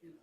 We'll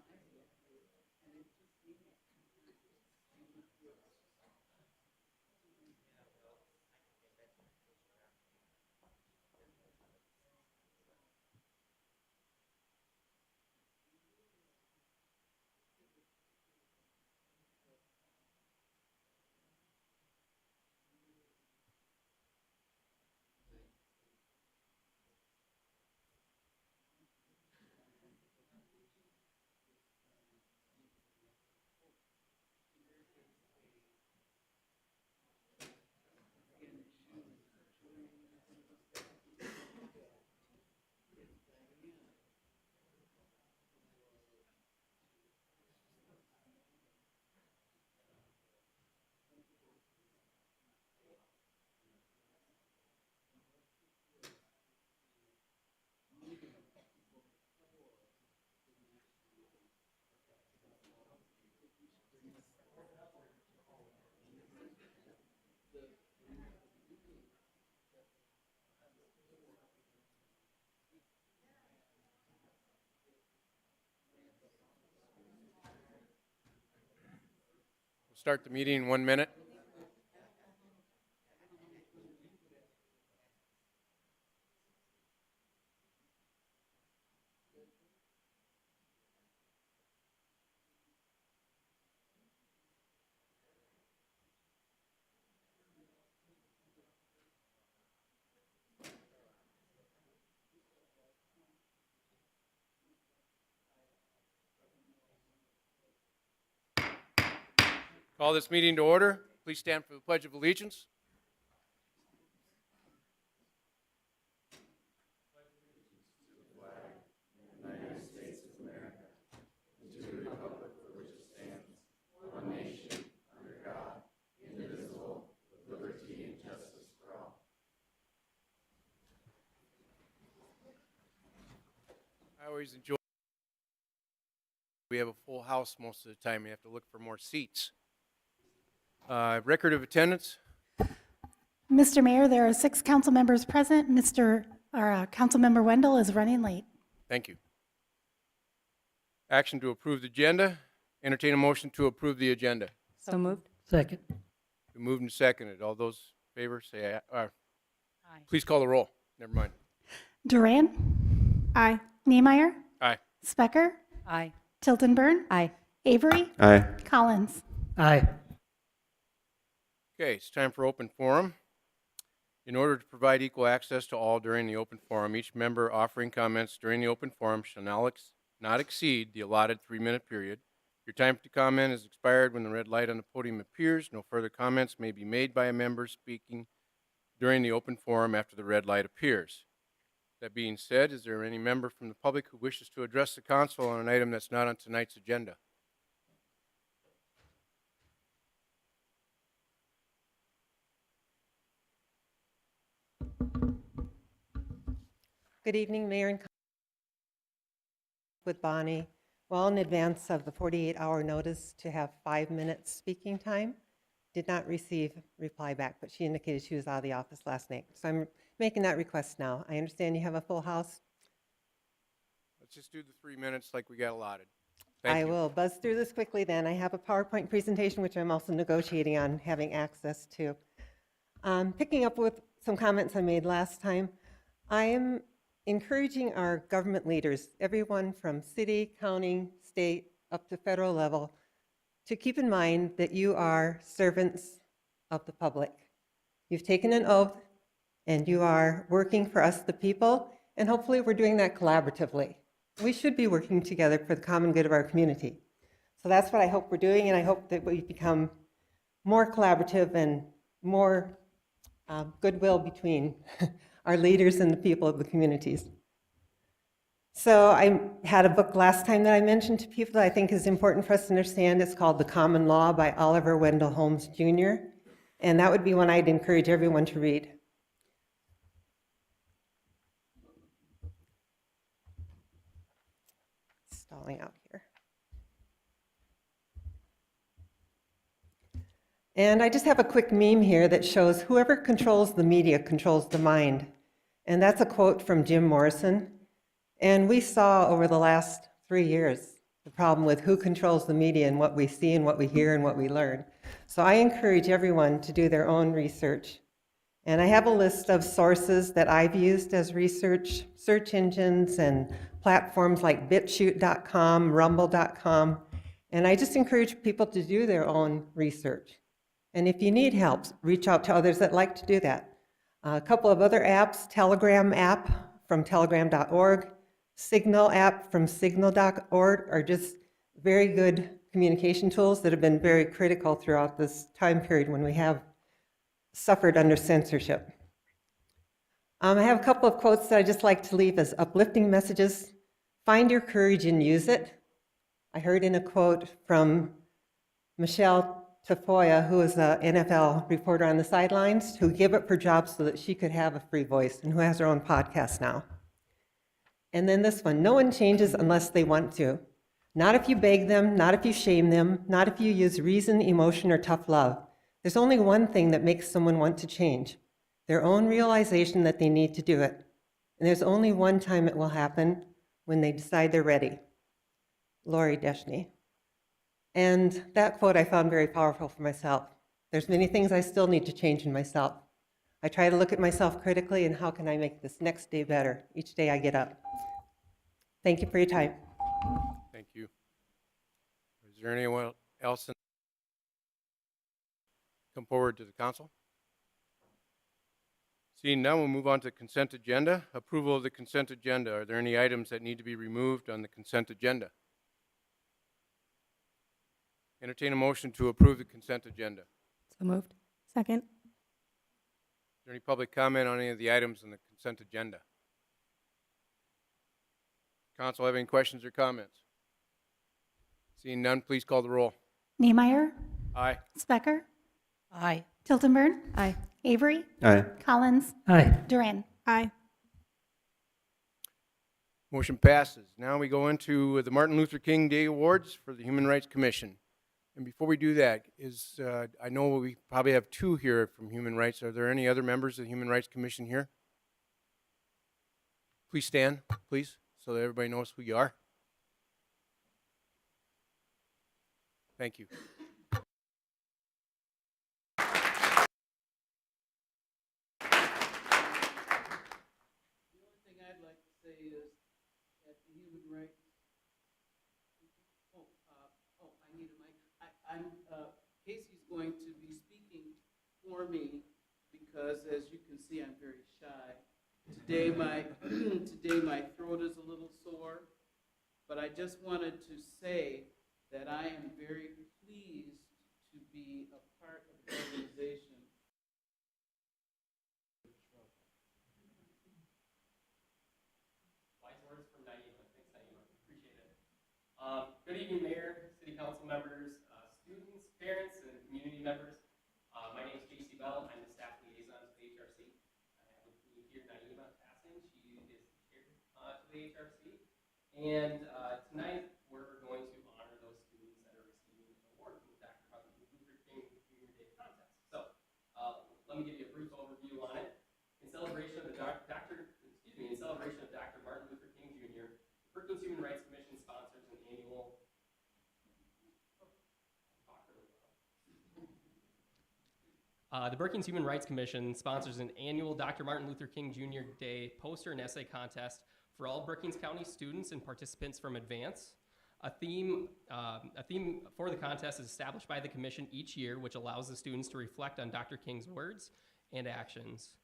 start the meeting in 1 minute. Call this meeting to order. Please stand for the Pledge of Allegiance. I always enjoy. We have a full house most of the time. You have to look for more seats. Record of attendance. Mr. Mayor, there are 6 council members present. Councilmember Wendell is running late. Thank you. Action to approve the agenda. Entertain a motion to approve the agenda. So moved. Second. Been moved and seconded. All those in favor say aye. Aye. Please call the roll. Never mind. Duran, Aye. Niemeyer, Aye. Specker, Aye. Tiltonburn, Aye. Avery, Aye. Collins. Aye. Okay, it's time for open forum. In order to provide equal access to all during the open forum, each member offering comments during the open forum shall not exceed the allotted 3-minute period. Your time to comment is expired when the red light on the podium appears. No further comments may be made by a member speaking during the open forum after the red light appears. That being said, is there any member from the public who wishes to address the council on an item that's not on tonight's agenda? Good evening, Mayor and with Bonnie. Well, in advance of the 48-hour notice to have 5 minutes speaking time, did not receive reply back, but she indicated she was out of the office last night. So I'm making that request now. I understand you have a full house. Let's just do the 3 minutes like we got allotted. Thank I you. will buzz through this quickly then. I have a PowerPoint presentation, which I'm also negotiating on having access to. Picking up with some comments I made last time, I am encouraging our government leaders, everyone from city, county, state, up to federal level, to keep in mind that you are servants of the public. You've taken an oath, and you are working for us, the people, and hopefully we're doing that collaboratively. We should be working together for the common good of our community. So that's what I hope we're doing, and I hope that we become more collaborative and more goodwill between our leaders and the people of the communities. So I had a book last time that I mentioned to people that I think is important for us to understand. It's called The Common Law by Oliver Wendell Holmes Jr., and that would be one I'd encourage everyone to read. Stalling out here. And I just have a quick meme here that shows whoever controls the media controls the mind. And that's a quote from Jim Morrison. And we saw over the last 3 years the problem with who controls the media and what we see and what we hear and what we learn. So I encourage everyone to do their own research. And I have a list of sources that I've used as research, search engines and platforms like BitChute.com, Rumble.com. And I just encourage people to do their own research. And if you need help, reach out to others that like to do that. A couple of other apps, Telegram app from telegram.org, Signal app from signal.org are just very good communication tools that have been very critical throughout this time period when we have suffered under censorship. I have a couple of quotes that I just like to leave as uplifting messages. Find your courage and use it. I heard in a quote from Michelle Tafoya, who is an NFL reporter on the sidelines, who gave up her job so that she could have a free voice and who has her own podcast now. And then this one, no one changes unless they want to. Not if you beg them, not if you shame them, not if you use reason, emotion, or tough love. There's only one thing that makes someone want to change, their own realization that they need to do it. And there's only one time it will happen, when they decide they're ready. Lori Deschney. And that quote I found very powerful for myself. There's many things I still need to change in myself. I try to look at myself critically and how can I make this next day better each day I get up. Thank you for your time. Thank you. Is there anyone else come forward to the council? Seeing none, we'll move on to consent agenda. Approval of the consent agenda. Are there any items that need to be removed on the consent agenda? Entertain a motion to approve the consent agenda. Is So moved. Second. there any public comment on any of the items on the consent agenda? Council have any questions or comments? Seeing none, please call the roll. Niemeyer, Aye. Specker, Aye. Tiltonburn, Aye. Avery, Aye. Collins, Aye. Duran. Aye. Motion passes. Now we go into the Martin Luther King Day Awards for the Human Rights Commission. And before we do that, I know we probably have two here from Human Rights. Are there any other members of the Human Rights Commission here? Please stand, please, so that everybody knows who you are. Thank you. The only thing I'd like to say is that the human rights. I need a mic. Casey's going to be speaking for me because, as you can see, I'm very shy. Today my throat is a little sore, but I just wanted to say that I am very pleased to be a part of the organization. Wise words from Naima. Thanks, Naima. Appreciate it. Good evening, Mayor, City Council members, students, parents, and community members. My name is Casey Bell. I'm the staff liaison to the HRC. I have with me here Naima Passing. She is the chair to the HRC. And tonight we're going to honor those students that are receiving an award from the Dr. Martin Luther King Junior Day contest. So let me give you a brief overview on it. In celebration of Dr. Martin Luther King Jr., the Brookings Human Rights Commission sponsors an annual. The Brookings Human Rights Commission sponsors an annual Dr. Martin Luther King Jr. Day poster and essay contest for all Brookings County students and participants from Advance. A theme for the contest is established by the commission each year, which allows the students to reflect on Dr. King's words and actions.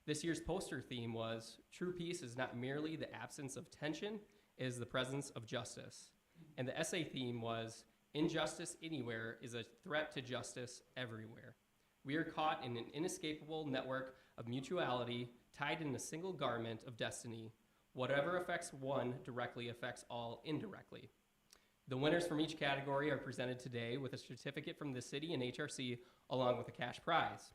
This year's poster theme was, "True peace is not merely the absence of tension, it is the presence of justice." And the essay theme was, "Injustice anywhere is a threat to justice everywhere. We are caught in an inescapable network of mutuality, tied in a single garment of destiny. Whatever affects one directly affects all indirectly." The winners from each category are presented today with a certificate from the city and HRC along with a cash prize.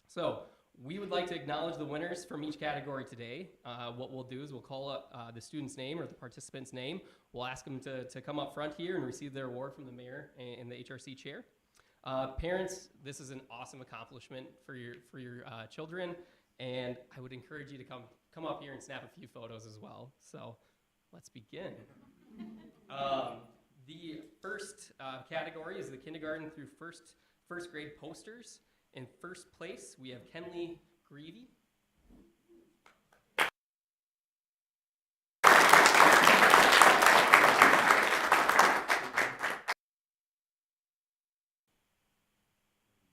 So we would like to acknowledge the winners from each category today. What we'll do is we'll call up the student's name or the participant's name. We'll ask them to come up front here and receive their award from the mayor and the HRC chair. Parents, this is an awesome accomplishment for your children, and I would encourage you to come up here and snap a few photos as well. So let's begin. The first category is the kindergarten through first grade posters. In first place, we have Kenley Greavy.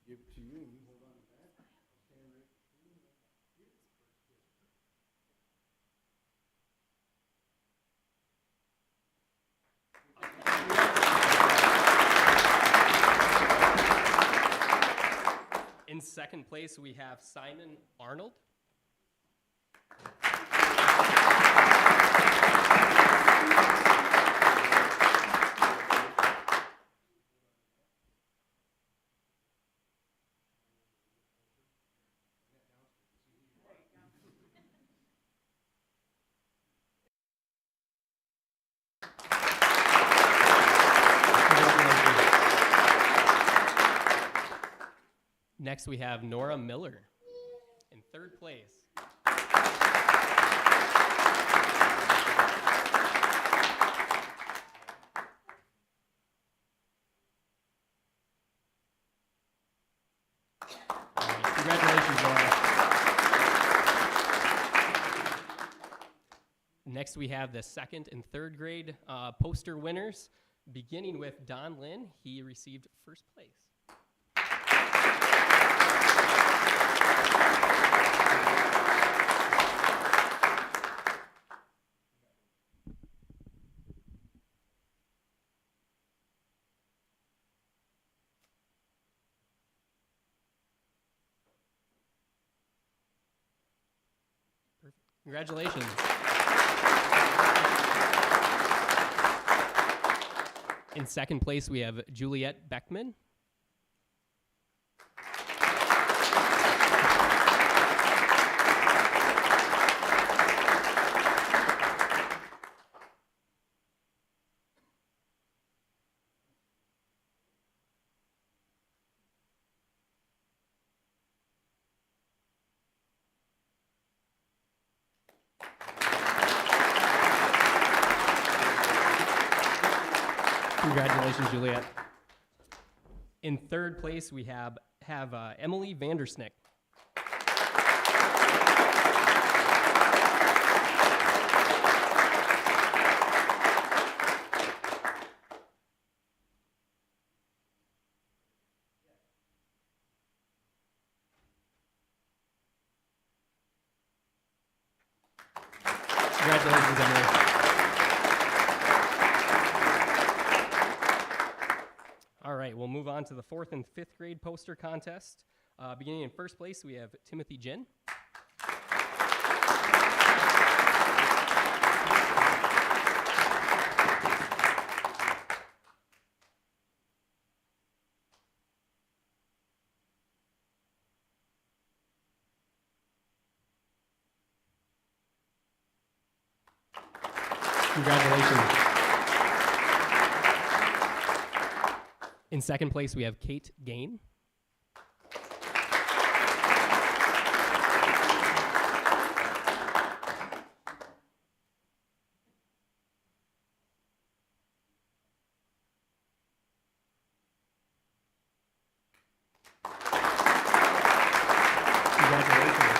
Give it to you and you hold on to that. Stand right here. In second place, we have Simon Arnold. Next, we have Nora Miller in third place. All right, congratulations, Nora. Next, we have the second and third grade poster winners, beginning with Don Lynn. He received first place. Congratulations. In second place, we have Juliet Beckman. Congratulations, Juliet. In third place, we have Emily Vandersnick. Congratulations, Emily. All right, we'll move on to the fourth and fifth grade poster contest. Beginning in first place, we have Timothy Jin. Congratulations. In second place, we have Kate Gain. Congratulations.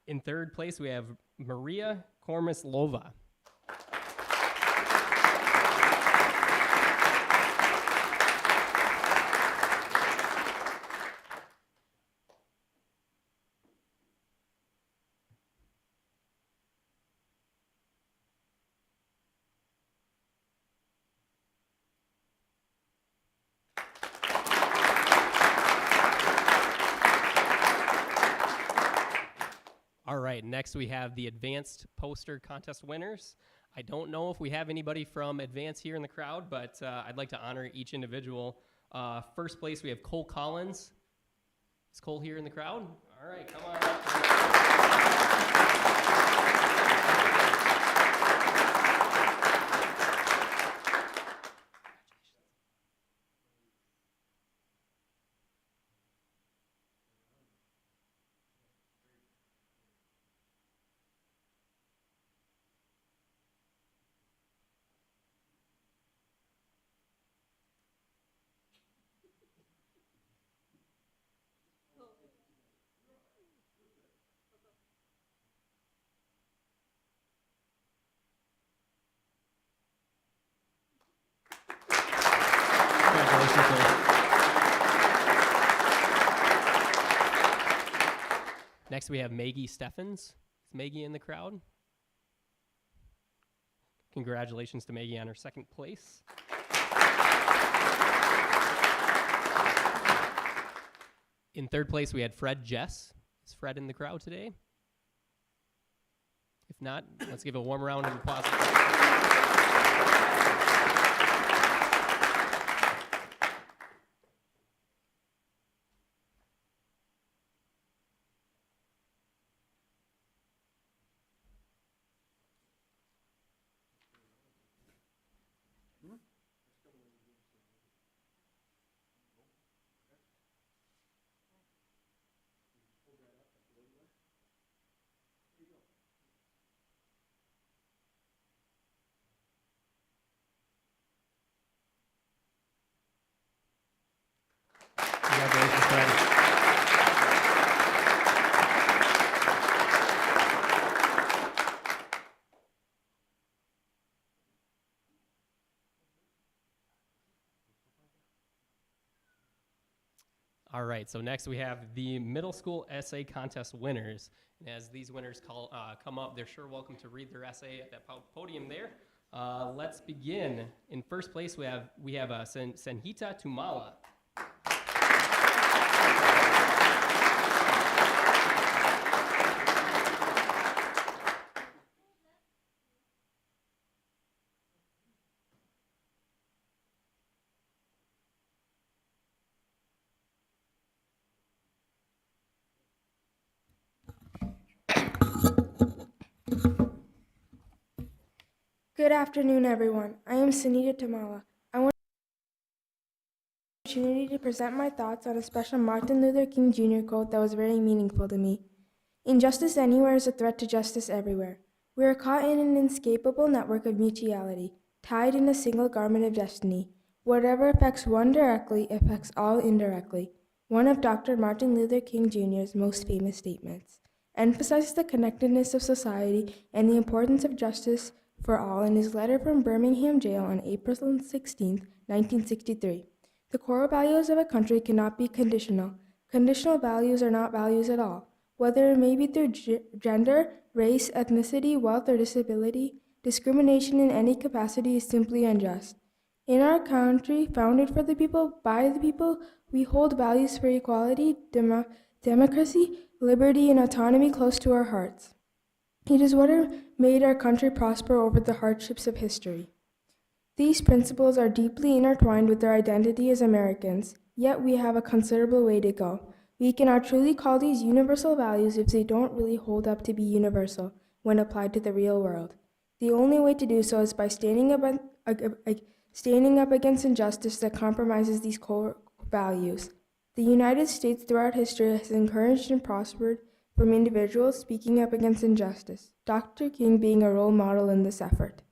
In third place, we have Maria Kormislova. All right, next we have the advanced poster contest winners. I don't know if we have anybody from Advance here in the crowd, but I'd like to honor each individual. First place, we have Cole Collins. Is Cole here in the crowd? All right, come on up. Next, we have Maggie Steffens. Is Maggie in the crowd? Congratulations to Maggie on her second place. In third place, we had Fred Jess. Is Fred in the crowd today? If not, let's give a warm round of applause. Congratulations, Fred. All right, so next we have the middle school essay contest winners. And as these winners come up, they're sure welcome to read their essay at that podium there. Let's begin. In first place, we have Senhita Tumala. Good afternoon, everyone. I am Sunita Tamala. I want the opportunity to present my thoughts on a special Martin Luther King Jr. quote that was very meaningful to me. Injustice anywhere is a threat to justice everywhere. We are caught in an inescapable network of mutuality, tied in a single garment of destiny. Whatever affects one directly affects all indirectly. One of Dr. Martin Luther King Jr.'s most famous statements emphasizes the connectedness of society and the importance of justice for all in his letter from Birmingham jail on April 16, 1963. The core values of a country cannot be conditional. Conditional values are not values at all. Whether it may be through gender, race, ethnicity, wealth, or disability, discrimination in any capacity is simply unjust. In our country, founded for the people, by the people, we hold values for equality, democracy, liberty, and autonomy close to our hearts. It is what made our country prosper over the hardships of history. These principles are deeply intertwined with our identity as Americans, yet we have a considerable way to go. We cannot truly call these universal values if they don't really hold up to be universal when applied to the real world. The only way to do so is by standing up against injustice that compromises these core values. The United States throughout history has encouraged and prospered from individuals speaking up against injustice, Dr. King being a role model in this effort.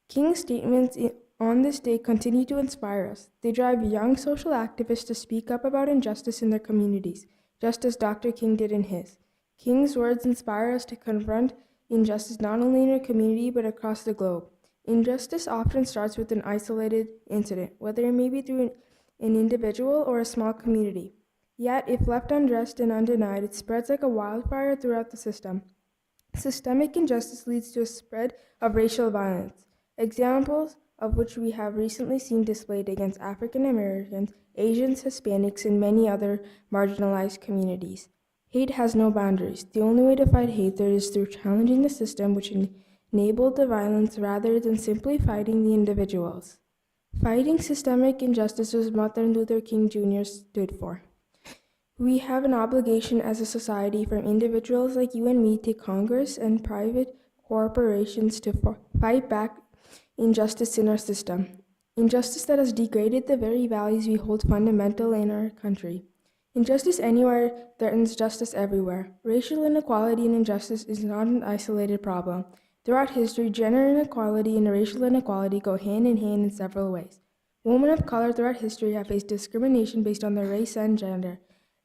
King's statements on this day continue to inspire us. They drive young social activists to speak up about injustice in their communities, just as Dr. King did in his. King's words inspire us to confront injustice not only in our community but across the globe. Injustice often starts with an isolated incident, whether it may be through an individual or a small community. Yet, if left undressed and undenied, it spreads like a wildfire throughout the system. Systemic injustice leads to a spread of racial violence, examples of which we have recently seen displayed against African Americans, Asians, Hispanics, and many other marginalized communities. Hate has no boundaries. The only way to fight hate is through challenging the system which enabled the violence rather than simply fighting the individuals. Fighting systemic injustice was what Martin Luther King Jr. stood for. We have an obligation as a society, from individuals like you and me to Congress and private corporations, to fight back injustice in our system. Injustice that has degraded the very values we hold fundamental in our country. Injustice anywhere threatens justice everywhere. Racial inequality and injustice is not an isolated problem. Throughout history, gender inequality and racial inequality go hand in hand in several ways. Women of color throughout history have faced discrimination based on their race and gender.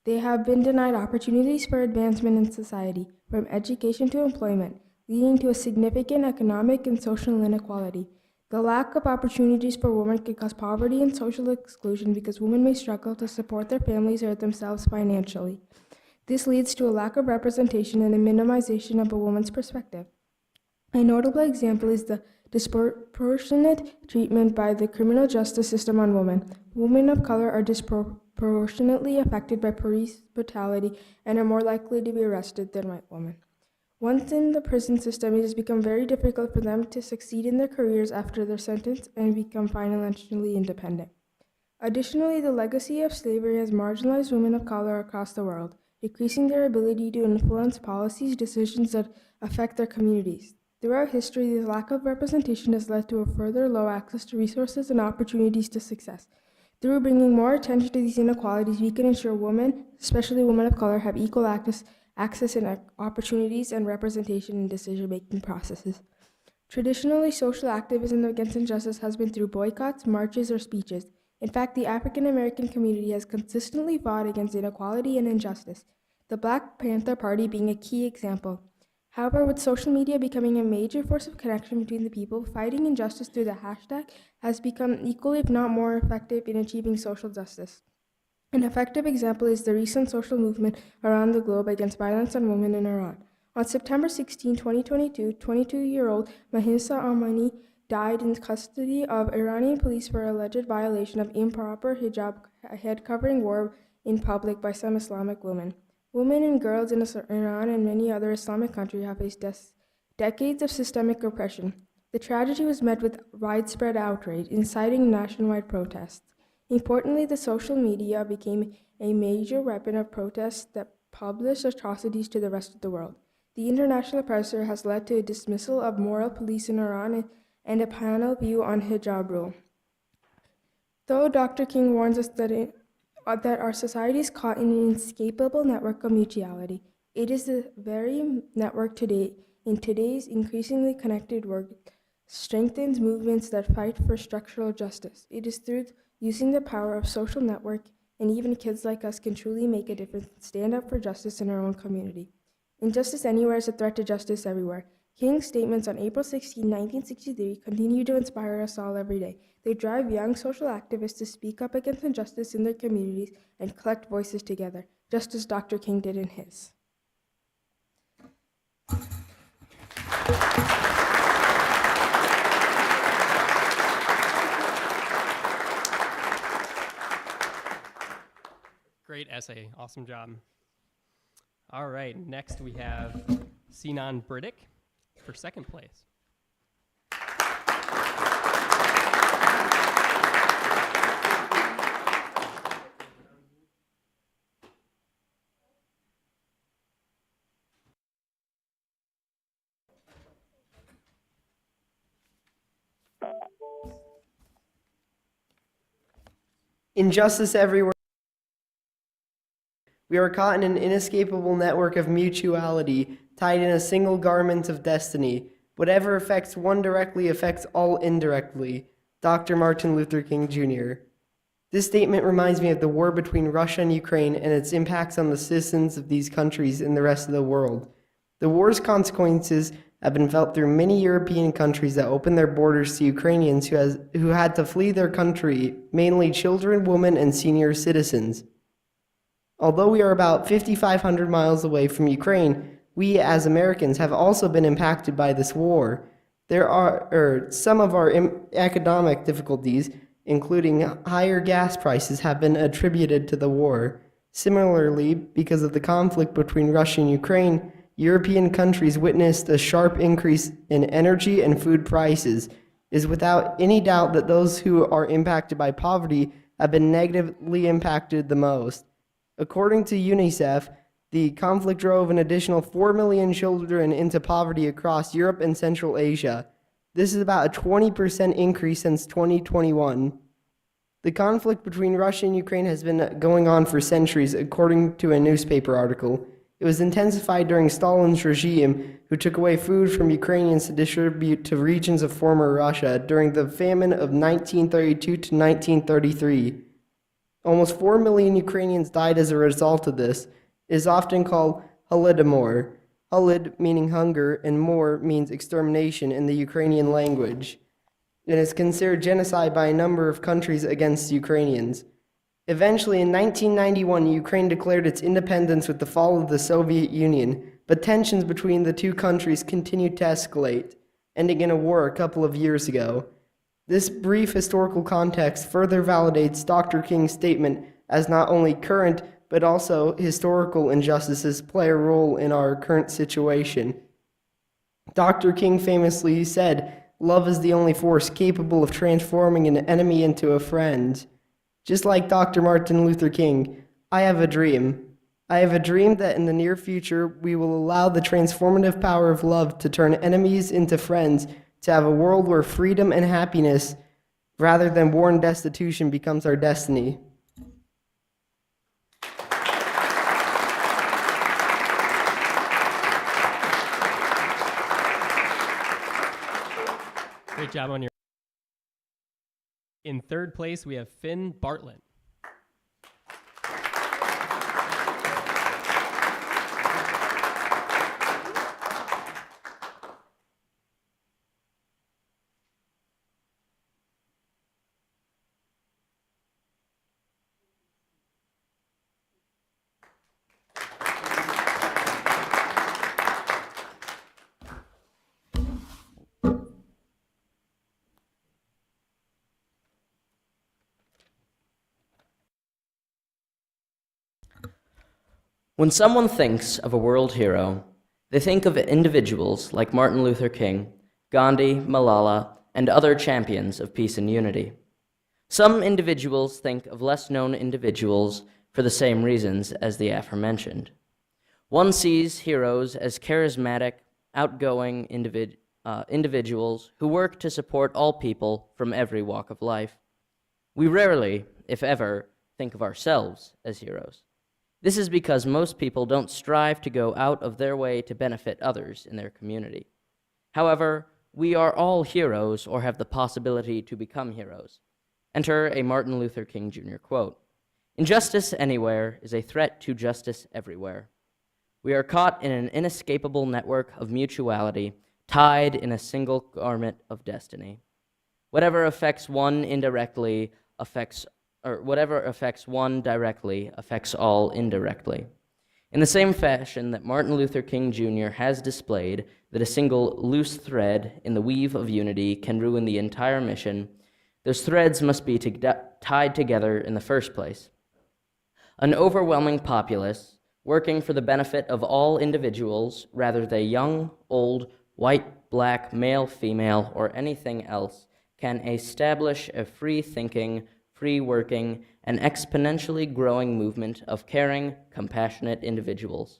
They have been denied opportunities for advancement in society, from education to employment, leading to a significant economic and social inequality. The lack of opportunities for women can cause poverty and social exclusion because women may struggle to support their families or themselves financially. This leads to a lack of representation and a minimization of a woman's perspective. A notable example is the disproportionate treatment by the criminal justice system on women. Women of color are disproportionately affected by police brutality and are more likely to be arrested than white women. Once in the prison system, it has become very difficult for them to succeed in their careers after their sentence and become financially independent. Additionally, the legacy of slavery has marginalized women of color across the world, decreasing their ability to influence policies, decisions that affect their communities. Throughout history, this lack of representation has led to a further low access to resources and opportunities to success. Through bringing more attention to these inequalities, we can ensure women, especially women of color, have equal access and opportunities and representation in decision-making processes. Traditionally, social activism against injustice has been through boycotts, marches, or speeches. In fact, the African American community has consistently fought against inequality and injustice, the Black Panther Party being a key example. However, with social media becoming a major force of connection between the people, fighting injustice through the hashtag has become equally, if not more, effective in achieving social justice. An effective example is the recent social movement around the globe against violence on women in Iran. On September 16, 2022, 22-year-old Mahsa Amini died in custody of Iranian police for alleged violation of improper hijab head covering worn in public by some Islamic women. Women and girls in Iran and many other Islamic countries have faced decades of systemic oppression. The tragedy was met with widespread outrage, inciting nationwide protests. Importantly, the social media became a major weapon of protest that published atrocities to the rest of the world. The international pressure has led to a dismissal of moral police in Iran and a panel view on hijab rule. Though Dr. King warns us that our society is caught in an inescapable network of mutuality, it is the very network in today's increasingly connected world strengthens movements that fight for structural justice. It is through using the power of social network, and even kids like us can truly make a difference and stand up for justice in our own community. Injustice anywhere is a threat to justice everywhere. King's statements on April 16, 1963 continue to inspire us all every day. They drive young social activists to speak up against injustice in their communities and collect voices together, just as Dr. King did in his. Great essay. Awesome job. All right, next we have Sinan Burdick for second place. Injustice everywhere. We are caught in an inescapable network of mutuality, tied in a single garment of destiny. Whatever affects one directly affects all indirectly. Dr. Martin Luther King, Jr. This statement reminds me of the war between Russia and Ukraine and its impacts on the citizens of these countries and the rest of the world. The war's consequences have been felt through many European countries that opened their borders to Ukrainians who had to flee their country, mainly children, women, and senior citizens. Although we are about 5,500 miles away from Ukraine, we as Americans have also been impacted by this war. There are some of our economic difficulties, including higher gas prices, have been attributed to the war. Similarly, because of the conflict between Russia and Ukraine, European countries witnessed a sharp increase in energy and food prices. It is without any doubt that those who are impacted by poverty have been negatively impacted the most. According to UNICEF, the conflict drove an additional 4 million children into poverty across Europe and Central Asia. This is about a 20% increase since 2021. The conflict between Russia and Ukraine has been going on for centuries, according to a newspaper article. It was intensified during Stalin's regime, who took away food from Ukrainians to distribute to regions of former Russia during the famine of 1932 to 1933. Almost 4 million Ukrainians died as a result of this. It is often called Holodomor. Holod meaning hunger and mor means extermination in the Ukrainian language. It is considered genocide by a number of countries against Ukrainians. Eventually, in 1991, Ukraine declared its independence with the fall of the Soviet Union, but tensions between the two countries continued to escalate, ending in a war a couple of years ago. This brief historical context further validates Dr. King's statement as not only current, but also historical injustices play a role in our current situation. Dr. King famously said, "Love is the only force capable of transforming an enemy into a friend." Just like Dr. Martin Luther King, I have a dream. I have a dream that in the near future, we will allow the transformative power of love to turn enemies into friends, to have a world where freedom and happiness, rather than war and destitution, becomes our destiny. Great job on your. In third place, we have Finn Bartlett. When someone thinks of a world hero, they think of individuals like Martin Luther King, Gandhi, Malala, and other champions of peace and unity. Some individuals think of less-known individuals for the same reasons as the aforementioned. One sees heroes as charismatic, outgoing individuals who work to support all people from every walk of life. We rarely, if ever, think of ourselves as heroes. This is because most people don't strive to go out of their way to benefit others in their community. However, we are all heroes or have the possibility to become heroes. Enter a Martin Luther King Jr. quote. "Injustice anywhere is a threat to justice everywhere. We are caught in an inescapable network of mutuality, tied in a single garment of destiny. Whatever affects one directly affects all indirectly." In the same fashion that Martin Luther King Jr. has displayed that a single loose thread in the weave of unity can ruin the entire mission, those threads must be tied together in the first place. An overwhelming populace, working for the benefit of all individuals, rather than young, old, white, black, male, female, or anything else, can establish a free-thinking, free-working, and exponentially growing movement of caring, compassionate individuals.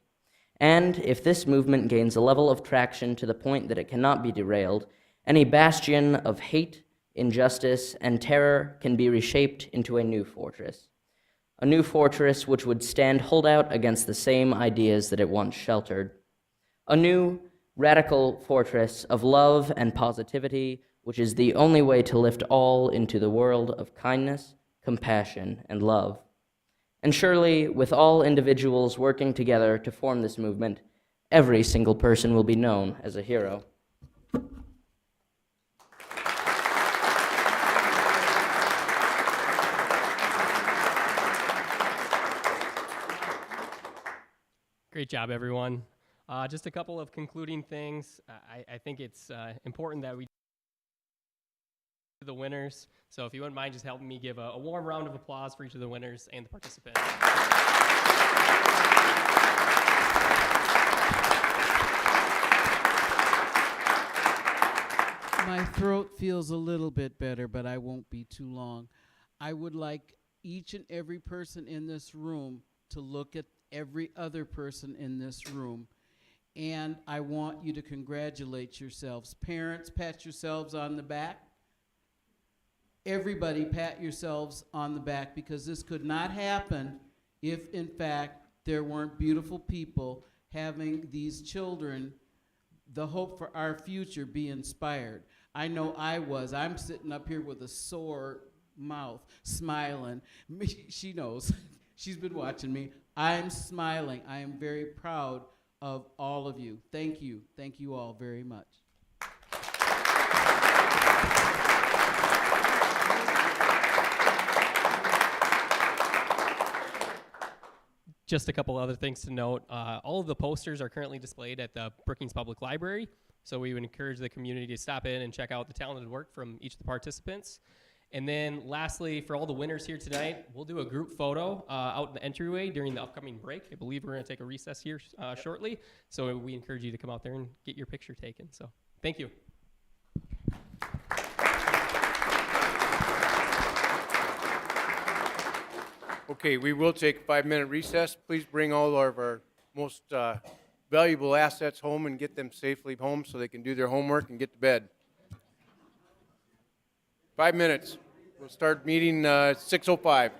And if this movement gains a level of traction to the point that it cannot be derailed, any bastion of hate, injustice, and terror can be reshaped into a new fortress. A new fortress which would stand holdout against the same ideas that it once sheltered. A new, radical fortress of love and positivity, which is the only way to lift all into the world of kindness, compassion, and love. And surely, with all individuals working together to form this movement, every single person will be known as a hero. Great job, everyone. Just a couple of concluding things. I think it's important that we the winners. So if you wouldn't mind just helping me give a warm round of applause for each of the winners and the participants. My throat feels a little bit better, but I won't be too long. I would like each and every person in this room to look at every other person in this room, and I want you to congratulate yourselves. Parents, pat yourselves on the back. Everybody pat yourselves on the back, because this could not happen if, in fact, there weren't beautiful people having these children, the hope for our future, be inspired. I know I was. I'm sitting up here with a sore mouth, smiling. She knows. She's been watching me. I'm smiling. I am very proud of all of you. Thank you. Thank you all very much. Just a couple other things to note. All of the posters are currently displayed at the Brookings Public Library, so we would encourage the community to stop in and check out the talented work from each of the participants. And then lastly, for all the winners here tonight, we'll do a group photo out in the entryway during the upcoming break. I believe we're going to take a recess here shortly, so we encourage you to come out there and get your picture taken. So thank you. Okay, we will take a 5-minute recess. Please bring all of our most valuable assets home and get them safely home so they can do their homework and get to bed. 5 minutes. We'll start meeting 6:05.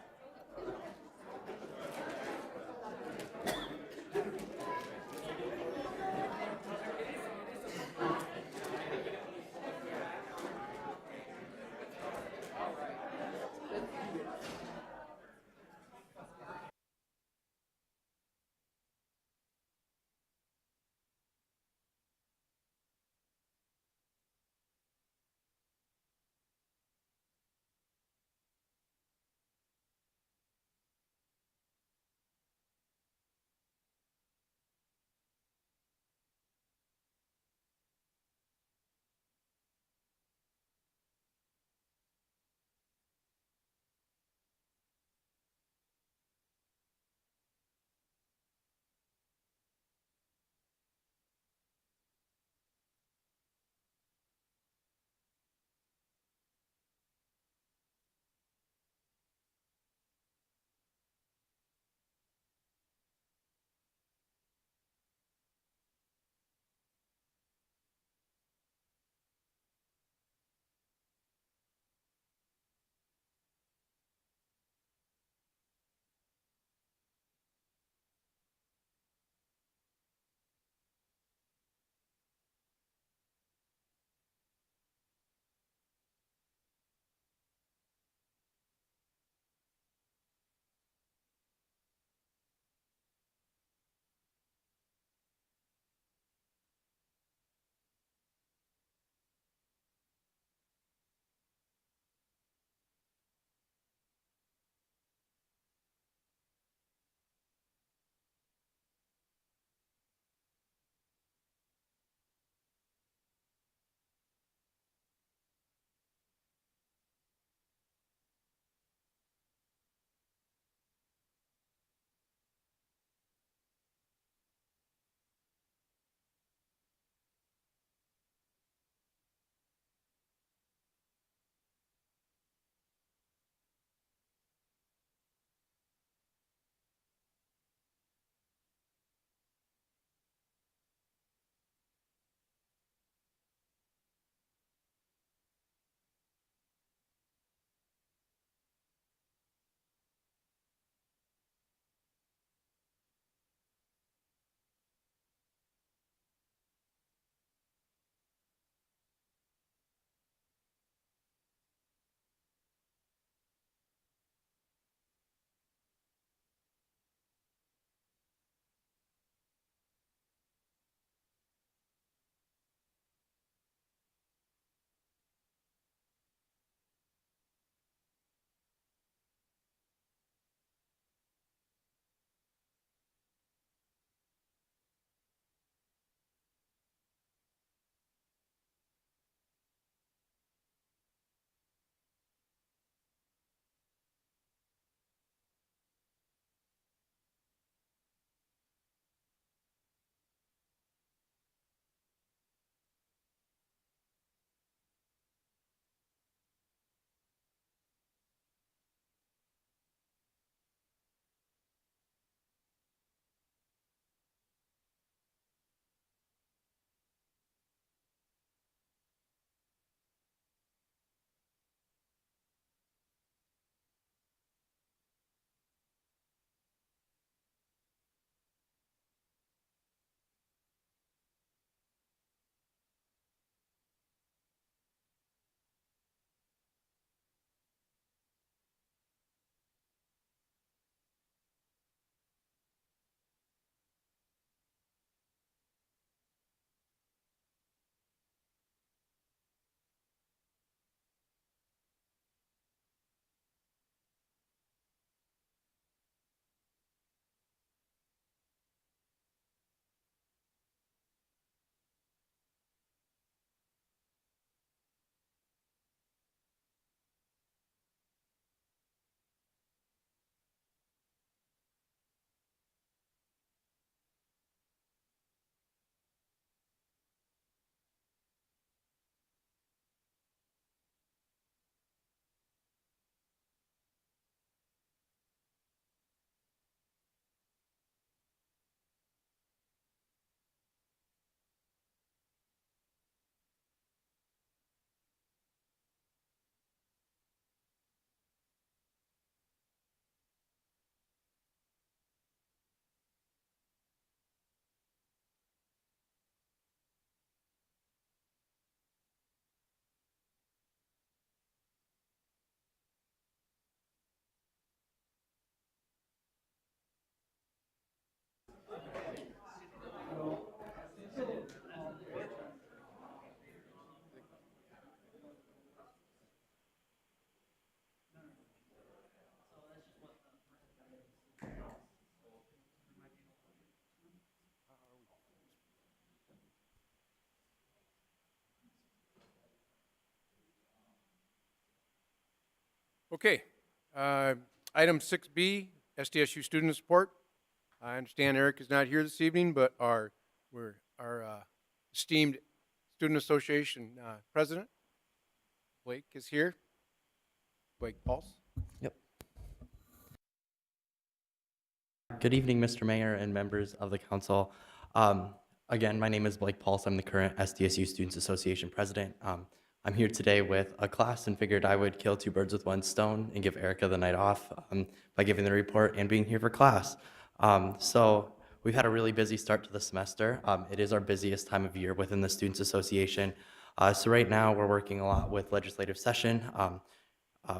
Okay. Item 6B, SDSU student support. I understand Eric is not here this evening, but our esteemed Student Association President, Blake, is here. Blake Pauls. Yep. Good evening, Mr. Mayor and members of the council. Again, my name is Blake Pauls. I'm the current SDSU Students Association president. I'm here today with a class and figured I would kill two birds with one stone and give Erica the night off by giving the report and being here for class. So we've had a really busy start to the semester. It is our busiest time of year within the Students Association. So right now we're working a lot with legislative session.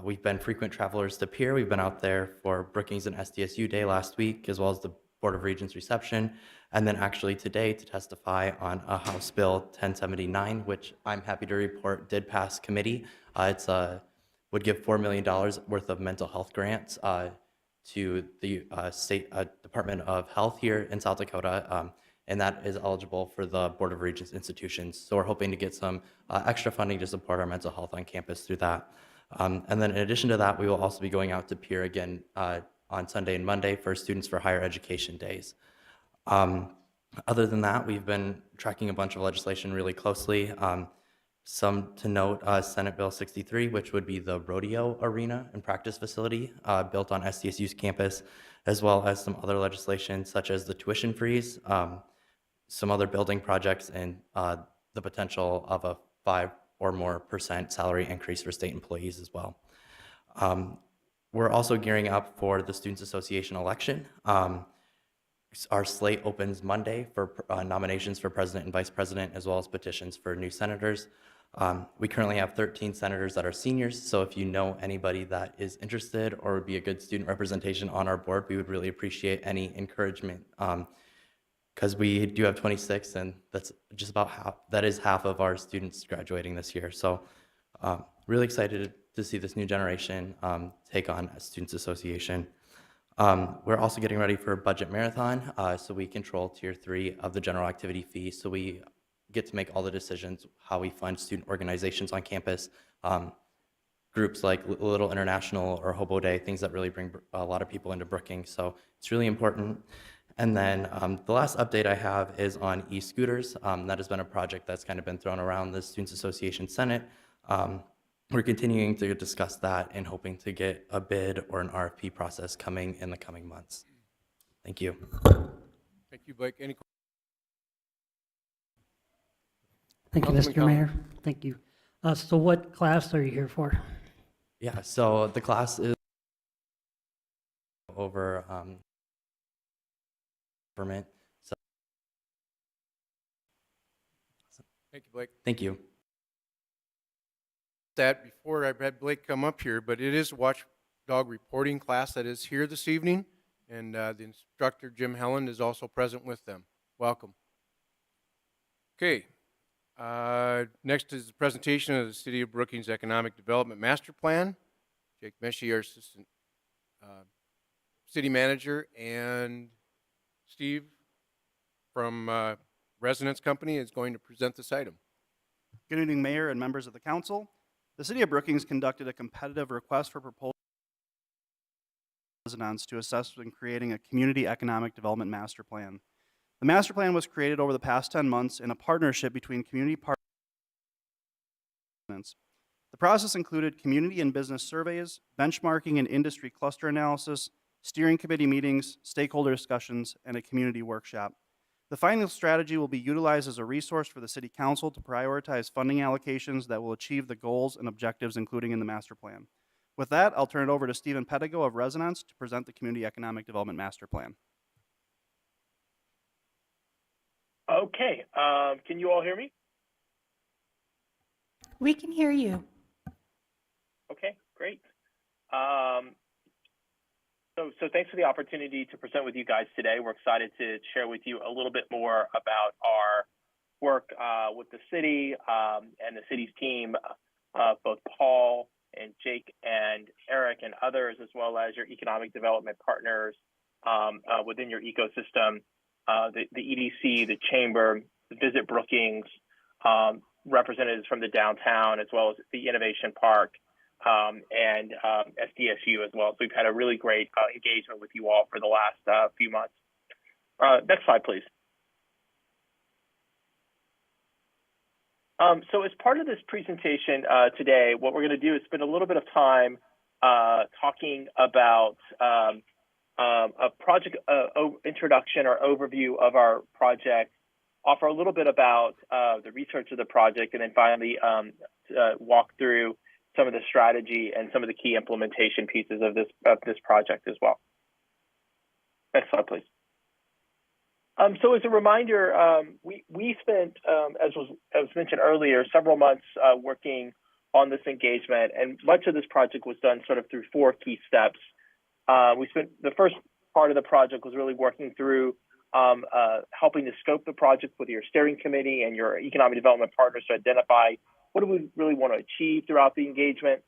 We've been frequent travelers to Pier. We've been out there for Brookings and SDSU Day last week, as well as the Board of Regents reception, and then actually today to testify on a House Bill 1079, which I'm happy to report did pass committee. It's would give $4 million worth of mental health grants to the State Department of Health here in South Dakota, and that is eligible for the Board of Regents institutions. So we're hoping to get some extra funding to support our mental health on campus through that. And then in addition to that, we will also be going out to Pier again on Sunday and Monday for Students for Higher Education Days. Other than that, we've been tracking a bunch of legislation really closely. Some to note, Senate Bill 63, which would be the rodeo arena and practice facility built on SDSU's campus, as well as some other legislation such as the tuition freeze, some other building projects, and the potential of a 5% or more salary increase for state employees as well. We're also gearing up for the Students Association election. Our slate opens Monday for nominations for president and vice president, as well as petitions for new senators. We currently have 13 senators that are seniors, so if you know anybody that is interested or would be a good student representation on our board, we would really appreciate any encouragement, because we do have 26, and that's just about half, that is half of our students graduating this year. So really excited to see this new generation take on a Students Association. We're also getting ready for a budget marathon, so we control tier 3 of the general activity fee, so we get to make all the decisions how we fund student organizations on campus, groups like Little International or Hobo Day, things that really bring a lot of people into Brookings, so it's really important. And then the last update I have is on e-scooters. That has been a project that's kind of been thrown around the Students Association Senate. We're continuing to discuss that and hoping to get a bid or an RFP process coming in the coming months. Thank you. Thank you, Blake. Any Thank you, Councilman Mr. Collins. Mayor. Thank you. So what class are you here for? Yeah, so the class is over government. So Thank you, Blake. thank you. That before I had Blake come up here, but it is a watchdog reporting class that is here this evening, and the instructor, Jim Helland, is also present with them. Welcome. Okay. Next is the presentation of the City of Brookings Economic Development Master Plan. Jake Meshi, our Assistant City Manager, and Steve from Resonance Company is going to present this item. Good evening, Mayor and members of the council. The City of Brookings conducted a competitive request for proposal to assist in creating a community economic development master plan. The master plan was created over the past 10 months in a partnership between community partners. The process included community and business surveys, benchmarking and industry cluster analysis, steering committee meetings, stakeholder discussions, and a community workshop. The final strategy will be utilized as a resource for the City Council to prioritize funding allocations that will achieve the goals and objectives including in the master plan. With that, I'll turn it over to Stephen Pedigo of Resonance to present the Community Economic Development Master Plan. Okay, can you all hear me? We can hear you. Okay, great. So thanks for the opportunity to present with you guys today. We're excited to share with you a little bit more about our work with the city and the city's team, both Paul and Jake and Eric and others, as well as your economic development partners within your ecosystem, the EDC, the Chamber, Visit Brookings, representatives from the downtown, as well as the Innovation Park, and SDSU as well. So we've had a really great engagement with you all for the last few months. Next slide, please. So as part of this presentation today, what we're going to do is spend a little bit of time talking about a project introduction or overview of our project, offer a little bit about the research of the project, and then finally walk through some of the strategy and some of the key implementation pieces of this project as well. Next slide, please. So as a reminder, we spent, as was mentioned earlier, several months working on this engagement, and much of this project was done sort of through 4 key steps. We spent the first part of the project was really working through helping to scope the project with your steering committee and your economic development partners to identify what do we really want to achieve throughout the engagement.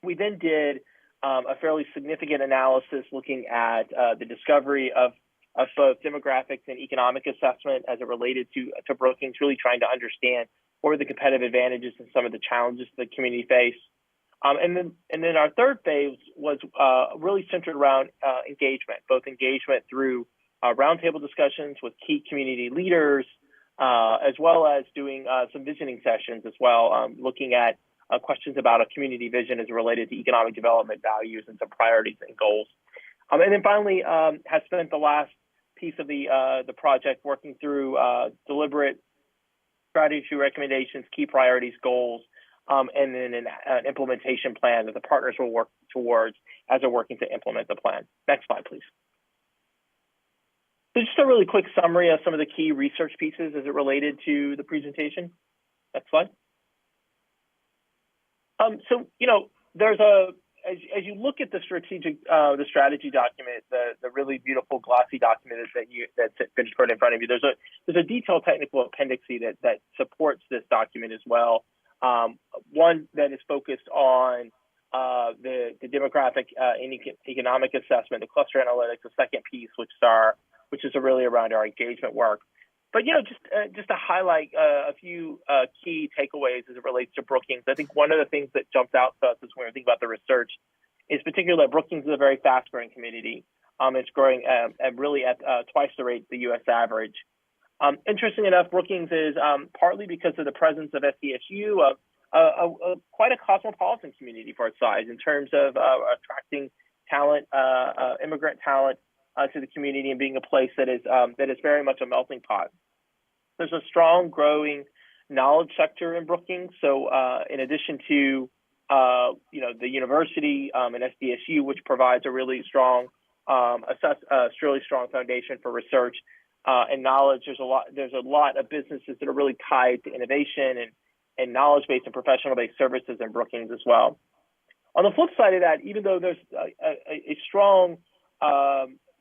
We then did a fairly significant analysis looking at the discovery of both demographics and economic assessment as it related to Brookings, really trying to understand what are the competitive advantages and some of the challenges the community face. And then our third phase was really centered around engagement, both engagement through roundtable discussions with key community leaders, as well as doing some visioning sessions as well, looking at questions about a community vision as related to economic development values and some priorities and goals. And then finally, has spent the last piece of the project working through deliberate strategy recommendations, key priorities, goals, and then an implementation plan that the partners will work towards as they're working to implement the plan. Next slide, please. So just a really quick summary of some of the key research pieces as it related to the presentation. Next slide. So, there's as you look at the strategy document, the really beautiful glossy document that's finished put in front of you, there's a detailed technical appendix that supports this document as well. One that is focused on the demographic and economic assessment, the cluster analytics, the second piece, which is really around our engagement work. But just to highlight a few key takeaways as it relates to Brookings, I think one of the things that jumps out to us is when we think about the research is particularly that Brookings is a very fast-growing community. It's growing really at twice the rate of the U.S. average. Interesting enough, Brookings is partly because of the presence of SDSU, quite a cosmopolitan community for its size in terms of attracting talent, immigrant talent, to the community and being a place that is very much a melting pot. There's a strong, growing knowledge sector in Brookings. So, in addition to the university and SDSU, which provides a really strong, really strong foundation for research and knowledge, there's a lot of businesses that are really tied to innovation and knowledge-based and professional-based services in Brookings as well. On the flip side of that, even though there's a strong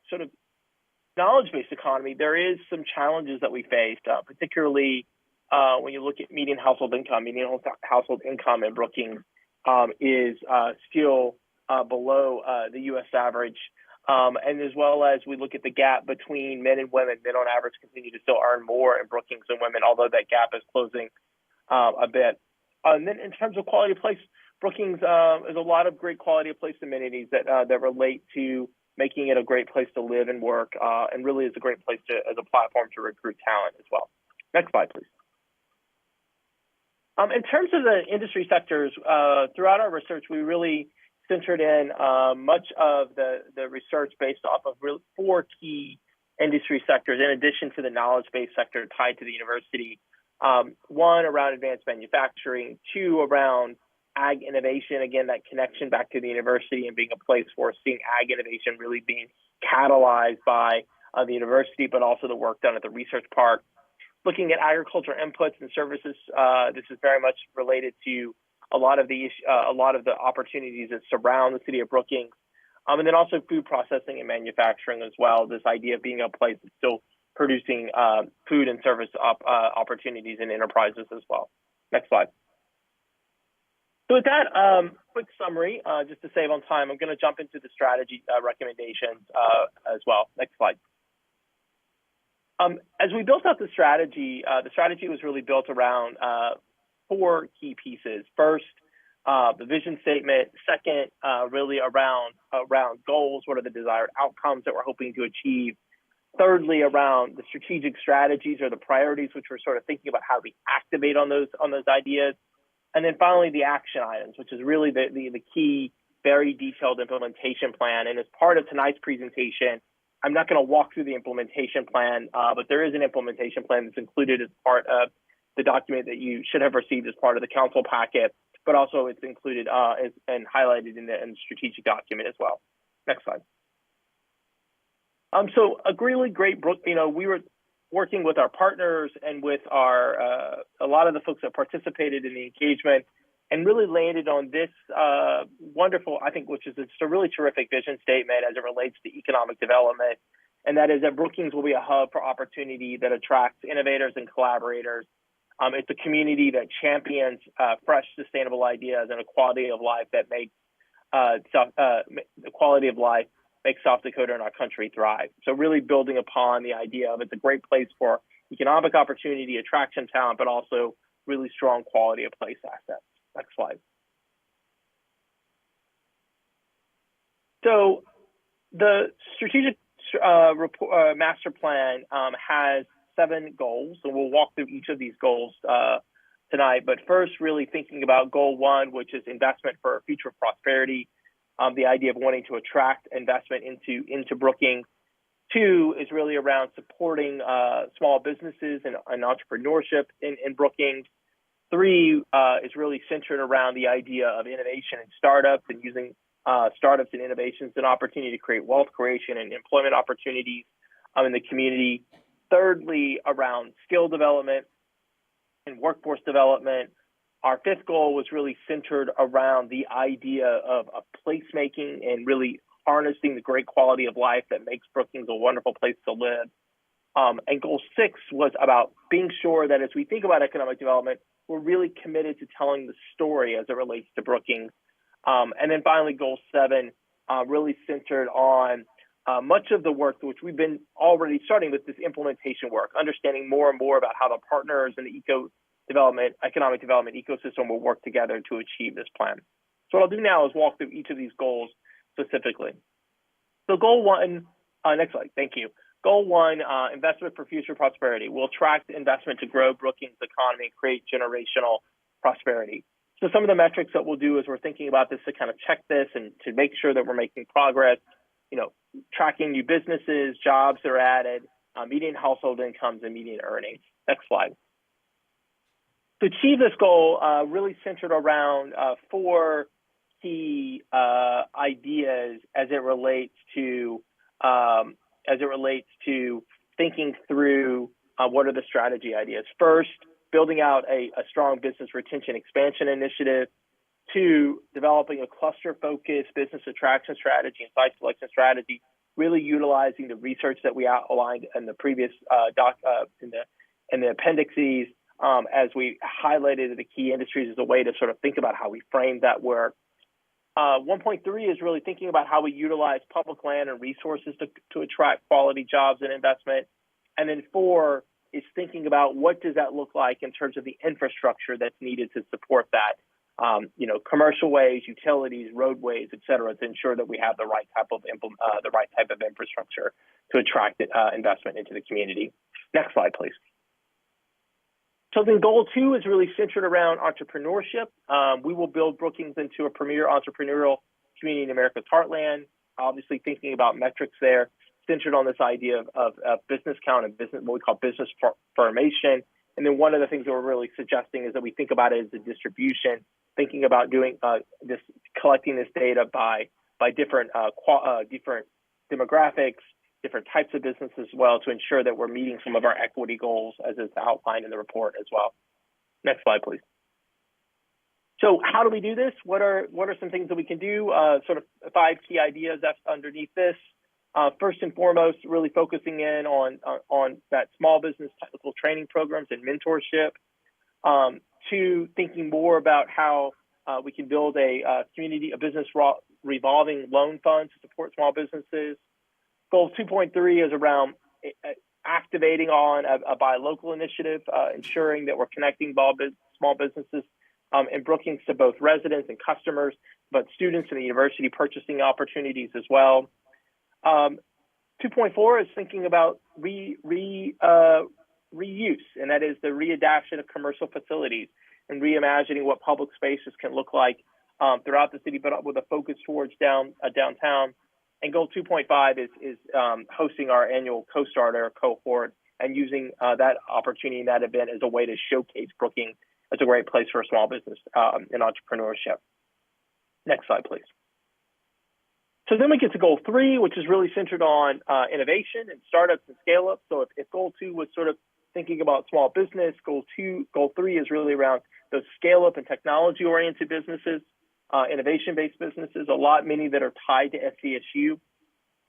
sort of knowledge-based economy, there is some challenges that we faced, particularly when you look at median household income. Median household income in Brookings is still below the U.S. average, and as well as we look at the gap between men and women, men on average continue to still earn more in Brookings than women, although that gap is closing a bit. And then in terms of quality of place, Brookings is a lot of great quality of place amenities that relate to making it a great place to live and work, and really is a great place as a platform to recruit talent as well. Next slide, please. In terms of the industry sectors, throughout our research, we really centered in much of the research based off of really 4 key industry sectors, in addition to the knowledge-based sector tied to the university. 1, around advanced manufacturing, 2, around ag innovation, again, that connection back to the university and being a place for seeing ag innovation really being catalyzed by the university, but also the work done at the research park. Looking at agriculture inputs and services, this is very much related to a lot of the opportunities that surround the city of Brookings. And then also food processing and manufacturing as well, this idea of being a place that's still producing food and service opportunities and enterprises as well. Next slide. So with that quick summary, just to save on time, I'm going to jump into the strategy recommendations as well. Next slide. As we built out the strategy was really built around 4 key pieces. First, the vision statement. Second, really around goals. What are the desired outcomes that we're hoping to achieve? Thirdly, around the strategic strategies or the priorities, which we're sort of thinking about how we activate on those ideas. And then finally, the action items, which is really the key, very detailed implementation plan. And as part of tonight's presentation, I'm not going to walk through the implementation plan, but there is an implementation plan that's included as part of the document that you should have received as part of the council packet, but also it's included and highlighted in the strategic document as well. Next slide. So a really great, we were working with our partners and with our a lot of the folks that participated in the engagement, and really landed on this wonderful, I think, which is just a really terrific vision statement as it relates to economic development. And that is that Brookings will be a hub for opportunity that attracts innovators and collaborators. It's a community that champions fresh, sustainable ideas and a quality of life that makes the quality of life makes South Dakota and our country thrive. So really building upon the idea of it's a great place for economic opportunity, attraction, talent, but also really strong quality of place assets. Next slide. So the strategic master plan has 7 goals, and we'll walk through each of these goals tonight. But first, really thinking about goal 1, which is investment for future prosperity, the idea of wanting to attract investment into Brookings. 2 is really around supporting small businesses and entrepreneurship in Brookings. 3 is really centered around the idea of innovation and startups and using startups and innovations as an opportunity to create wealth creation and employment opportunities in the community. Thirdly, around skill development and workforce development. Our 5th goal was really centered around the idea of placemaking and really harnessing the great quality of life that makes Brookings a wonderful place to live. And goal 6 was about being sure that as we think about economic development, we're really committed to telling the story as it relates to Brookings. And then finally, goal 7 really centered on much of the work which we've been already starting with, this implementation work, understanding more and more about how the partners in the economic development ecosystem will work together to achieve this plan. So what I'll do now is walk through each of these goals specifically. So goal 1, next slide, thank you. Goal 1, investment for future prosperity. We'll attract investment to grow Brookings' economy and create generational prosperity. So some of the metrics that we'll do as we're thinking about this to kind of check this and to make sure that we're making progress, tracking new businesses, jobs that are added, median household incomes, and median earnings. Next slide. To achieve this goal, really centered around 4 key ideas as it relates to thinking through what are the strategy ideas. First, building out a strong business retention expansion initiative. 2, developing a cluster-focused business attraction strategy and site selection strategy, really utilizing the research that we outlined in the previous in the appendices as we highlighted the key industries as a way to sort of think about how we frame that work. 1.3 is really thinking about how we utilize public land and resources to attract quality jobs and investment. And then 4 is thinking about what does that look like in terms of the infrastructure that's needed to support that. Commercial ways, utilities, roadways, et cetera, to ensure that we have the right type of infrastructure to attract investment into the community. Next slide, please. So then goal 2 is really centered around entrepreneurship. We will build Brookings into a premier entrepreneurial community in America's heartland, obviously thinking about metrics there, centered on this idea of business count and what we call business formation. And then one of the things that we're really suggesting is that we think about it as a distribution, thinking about doing collecting this data by different demographics, different types of business as well, to ensure that we're meeting some of our equity goals as is outlined in the report as well. Next slide, please. So how do we do this? What are some things that we can do? Sort of 5 key ideas that's underneath this. First and foremost, really focusing in on that small business technical training programs and mentorship. 2, thinking more about how we can build a business revolving loan fund to support small businesses. Goal 2.3 is around activating on a buy local initiative, ensuring that we're connecting small businesses in Brookings to both residents and customers, but students and the university purchasing opportunities as well. 2.4 is thinking about reuse, and that is the readaptation of commercial facilities and reimagining what public spaces can look like throughout the city, but with a focus towards downtown. And goal 2.5 is hosting our annual Co-Starter cohort and using that opportunity and that event as a way to showcase Brookings as a great place for small business and entrepreneurship. Next slide, please. So then we get to goal 3, which is really centered on innovation and startups and scale-ups. So if goal 2 was sort of thinking about small business, goal 3 is really around those scale-up and technology-oriented businesses, innovation-based businesses, many that are tied to SDSU.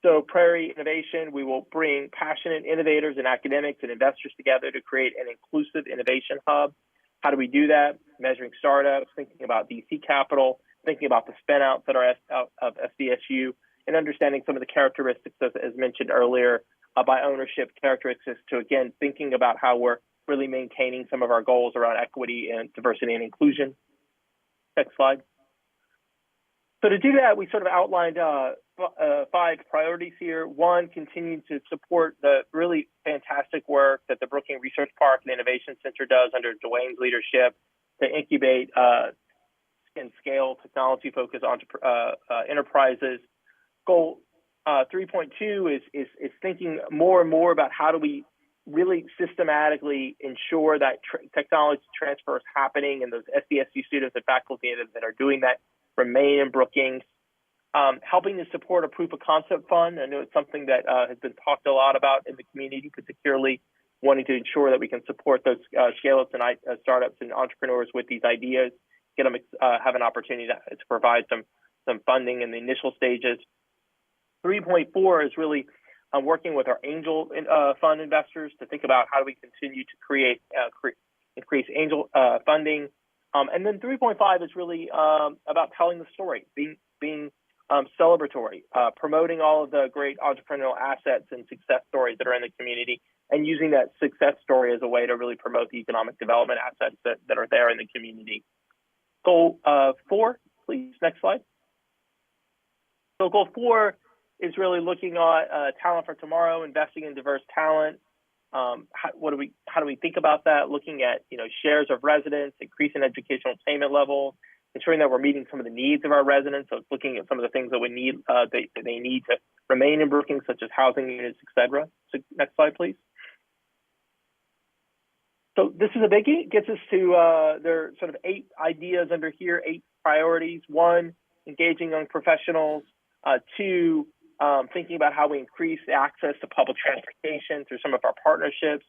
So Prairie Innovation, we will bring passionate innovators and academics and investors together to create an inclusive innovation hub. How do we do that? Measuring startups, thinking about VC capital, thinking about the spin outs that are of SDSU, and understanding some of the characteristics, as mentioned earlier, by ownership characteristics, to again, thinking about how we're really maintaining some of our goals around equity and diversity and inclusion. Next slide. So to do that, we sort of outlined 5 priorities here. 1, continuing to support the really fantastic work that the Brookings Research Park and Innovation Center does under Dwayne's leadership to incubate and scale technology-focused enterprises. Goal 3.2 is thinking more and more about how do we really systematically ensure that technology transfer is happening, and those SDSU students and faculty that are doing that remain in Brookings. Helping to support a proof of concept fund. I know it's something that has been talked a lot about in the community, particularly wanting to ensure that we can support those scale-ups and startups and entrepreneurs with these ideas, get them have an opportunity to provide some funding in the initial stages. 3.4 is really working with our angel fund investors to think about how do we continue to increase angel funding. And then 3.5 is really about telling the story, being celebratory, promoting all of the great entrepreneurial assets and success stories that are in the community, and using that success story as a way to really promote the economic development assets that are there in the community. Goal 4, please, next slide. So goal 4 is really looking at talent for tomorrow, investing in diverse talent. How do we think about that? Looking at shares of residents, increasing educational attainment levels, ensuring that we're meeting some of the needs of our residents. So it's looking at some of the things that we need they need to remain in Brookings, such as housing units, etc. So next slide, please. So this is a biggie. It gets us to there are sort of 8 ideas under here, 8 priorities. 1, engaging young professionals. 2, thinking about how we increase access to public transportation through some of our partnerships.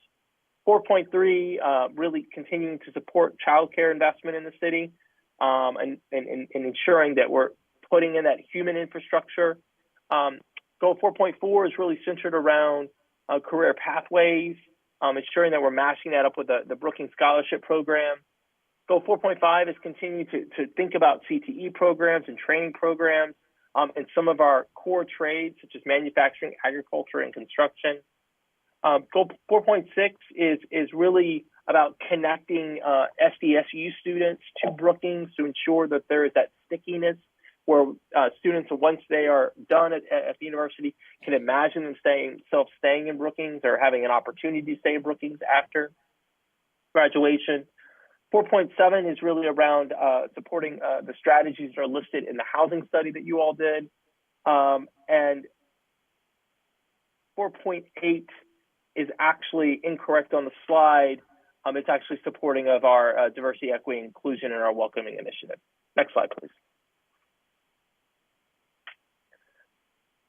4.3, really continuing to support childcare investment in the city, and ensuring that we're putting in that human infrastructure. Goal 4.4 is really centered around career pathways, ensuring that we're matching that up with the Brookings Scholarship Program. Goal 4.5 is continuing to think about CTE programs and training programs in some of our core trades, such as manufacturing, agriculture, and construction. Goal 4.6 is really about connecting SDSU students to Brookings to ensure that there is that stickiness where students, once they are done at the university, can imagine themselves staying in Brookings or having an opportunity to stay in Brookings after graduation. 4.7 is really around supporting the strategies that are listed in the housing study that you all did. And 4.8 is actually incorrect on the slide. It's actually supporting of our diversity, equity, inclusion, and our welcoming initiative. Next slide, please.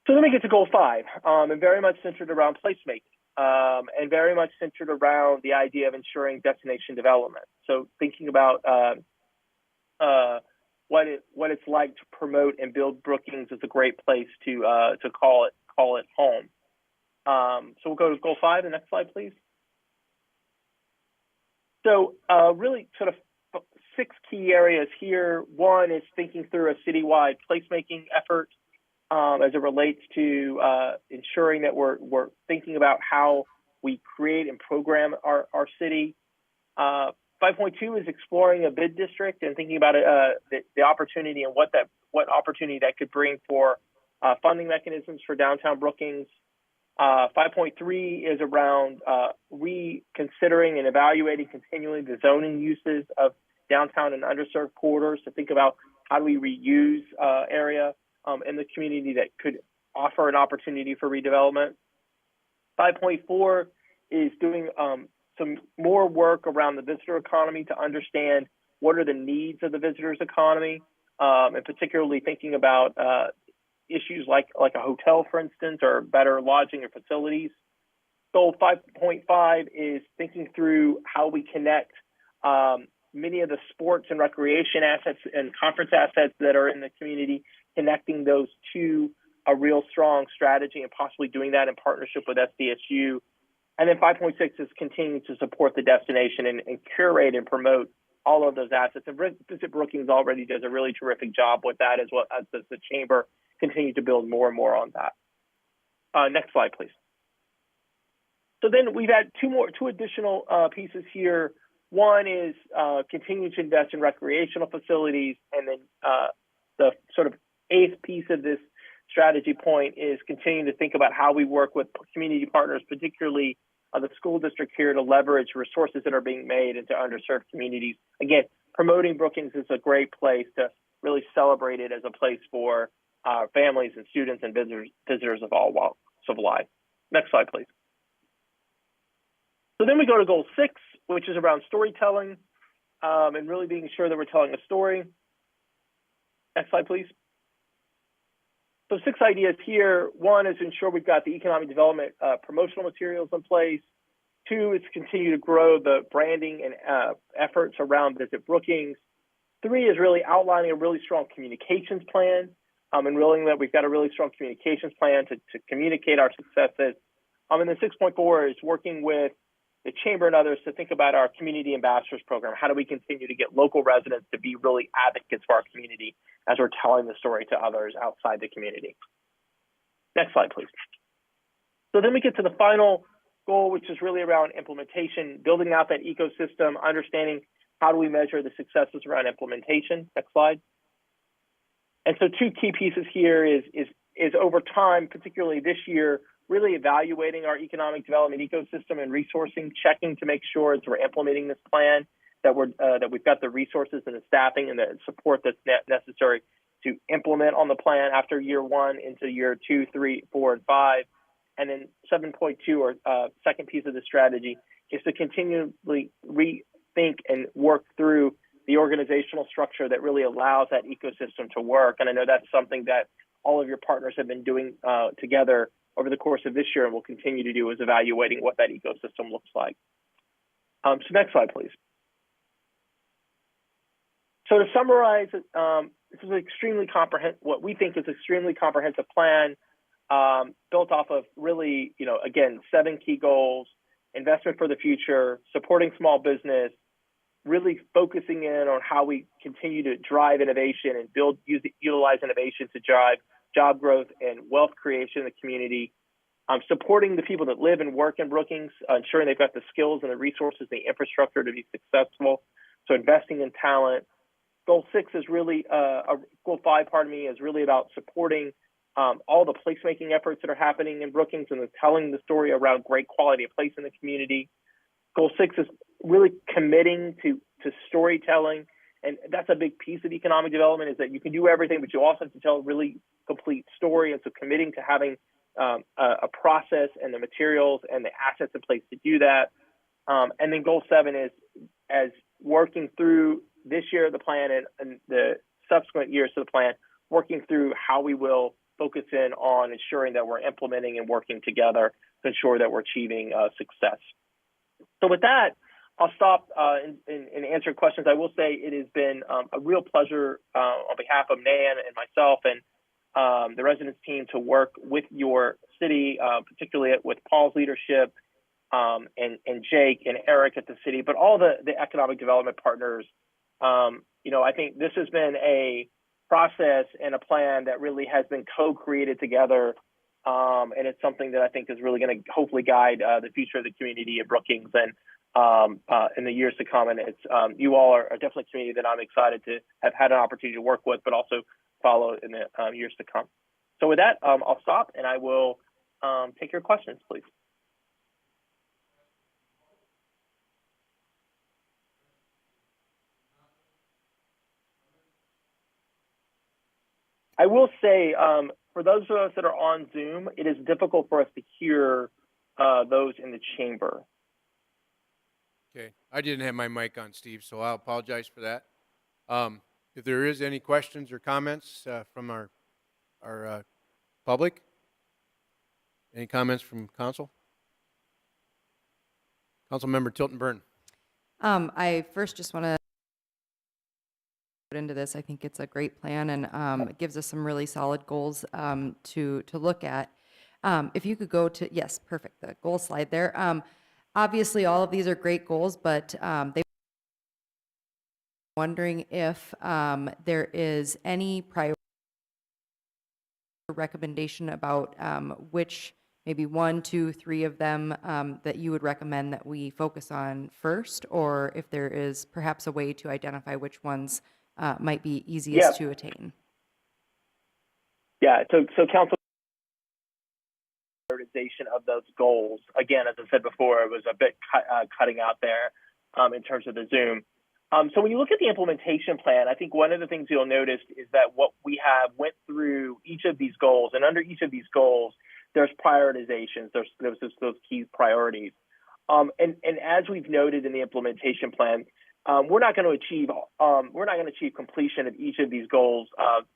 So then we get to goal 5, and very much centered around placemaking, and very much centered around the idea of ensuring destination development. So thinking about what it's like to promote and build Brookings as a great place to call it home. So we'll go to goal 5. The next slide, please. So really sort of 6 key areas here. 1 is thinking through a citywide placemaking effort as it relates to ensuring that we're thinking about how we create and program our city. 5 5.2 is exploring a bid district and thinking about the opportunity and what opportunity that could bring for funding mechanisms for downtown Brookings. 5.3 is around reconsidering and evaluating continually the zoning uses of downtown and underserved corridors to think about how do we reuse area in the community that could offer an opportunity for redevelopment. 5.4 is doing some more work around the visitor economy to understand what are the needs of the visitors economy, and particularly thinking about issues like a hotel, for instance, or better lodging or facilities. Goal 5.5 is thinking through how we connect many of the sports and recreation assets and conference assets that are in the community, connecting those to a real strong strategy and possibly doing that in partnership with SDSU. And then 5.6 is continuing to support the destination and curate and promote all of those assets. And Visit Brookings already does a really terrific job with that, as well as does the Chamber continue to build more and more on that. Next slide, please. So then we've had two additional pieces here. One is continuing to invest in recreational facilities, and then the sort of eighth piece of this strategy point is continuing to think about how we work with community partners, particularly the school district here, to leverage resources that are being made into underserved communities. Again, promoting Brookings is a great place to really celebrate it as a place for families and students and visitors of all walks of life. Next slide, please. So then we go to goal 6, which is around storytelling and really being sure that we're telling a story. Next slide, please. So 6 ideas here. 1 is to ensure we've got the economic development promotional materials in place. 2 is to continue to grow the branding and efforts around Visit Brookings. 3 is really outlining a really strong communications plan and really that we've got a really strong communications plan to communicate our successes. And then 6.4 is working with the Chamber and others to think about our community ambassadors program. How do we continue to get local residents to be really advocates for our community as we're telling the story to others outside the community? Next slide, please. So then we get to the final goal, which is really around implementation, building out that ecosystem, understanding how do we measure the successes around implementation. Next slide. And so 2 key pieces here is over time, particularly this year, really evaluating our economic development ecosystem and resourcing, checking to make sure as we're implementing this plan that we've got the resources and the staffing and the support that's necessary to implement on the plan after year 1 into year 2, 3, 4, and 5. And then 7.2, or second piece of the strategy, is to continually rethink and work through the organizational structure that really allows that ecosystem to work. And I know that's something that all of your partners have been doing together over the course of this year and will continue to do, is evaluating what that ecosystem looks like. So next slide, please. So to summarize, this is what we think is extremely comprehensive plan built off of really, again, 7 key goals: investment for the future, supporting small business, really focusing in on how we continue to drive innovation and utilize innovation to drive job growth and wealth creation in the community, supporting the people that live and work in Brookings, ensuring they've got the skills and the resources and the infrastructure to be successful, so investing in talent. Goal 6 is really, goal 5, is really about supporting all the placemaking efforts that are happening in Brookings and telling the story around great quality of place in the community. Goal 6 is really committing to storytelling, and that's a big piece of economic development, is that you can do everything, but you also have to tell a really complete story. And so committing to having a process and the materials and the assets in place to do that. And then goal 7 is, as working through this year of the plan and the subsequent years of the plan, working through how we will focus in on ensuring that we're implementing and working together to ensure that we're achieving success. So with that, I'll stop and answer questions. I will say it has been a real pleasure on behalf of Nan and myself and the residents team to work with your city, particularly with Paul's leadership and Jake and Eric at the city, but all the economic development partners. I think this has been a process and a plan that really has been co-created together. And it's something that I think is really going to hopefully guide the future of the community of Brookings. And in the years to come. And it's you all are definitely a community that I'm excited to have had an opportunity to work with, but also follow in the years to come. So with that, I'll stop and I will take your questions, please. I will say, for those of us that are on Zoom, it is difficult for us to hear those in the chamber. Okay, I didn't have my mic on, Steve, so I'll apologize for that. If there is any questions or comments from our public, any comments from council? Councilmember Tilton Burn. I first just want to put into this. I think it's a great plan, and it gives us some really solid goals to look at. If you could go to, yes, perfect, the goal slide there. Obviously, all of these are great goals, but they wondering if there is any priority recommendation about which maybe 1, 2, 3 of them that you would recommend that we focus on first, or if there is perhaps a way to identify which ones might be easiest to attain. Yeah, so council prioritization of those goals. Again, as I said before, it was a bit cutting out there in terms of the Zoom. So when you look at the implementation plan, I think one of the things you'll notice is that what we have went through each of these goals, and under each of these goals, there's prioritizations. There's those key priorities. And as we've noted in the implementation plan, we're not going to achieve completion of each of these goals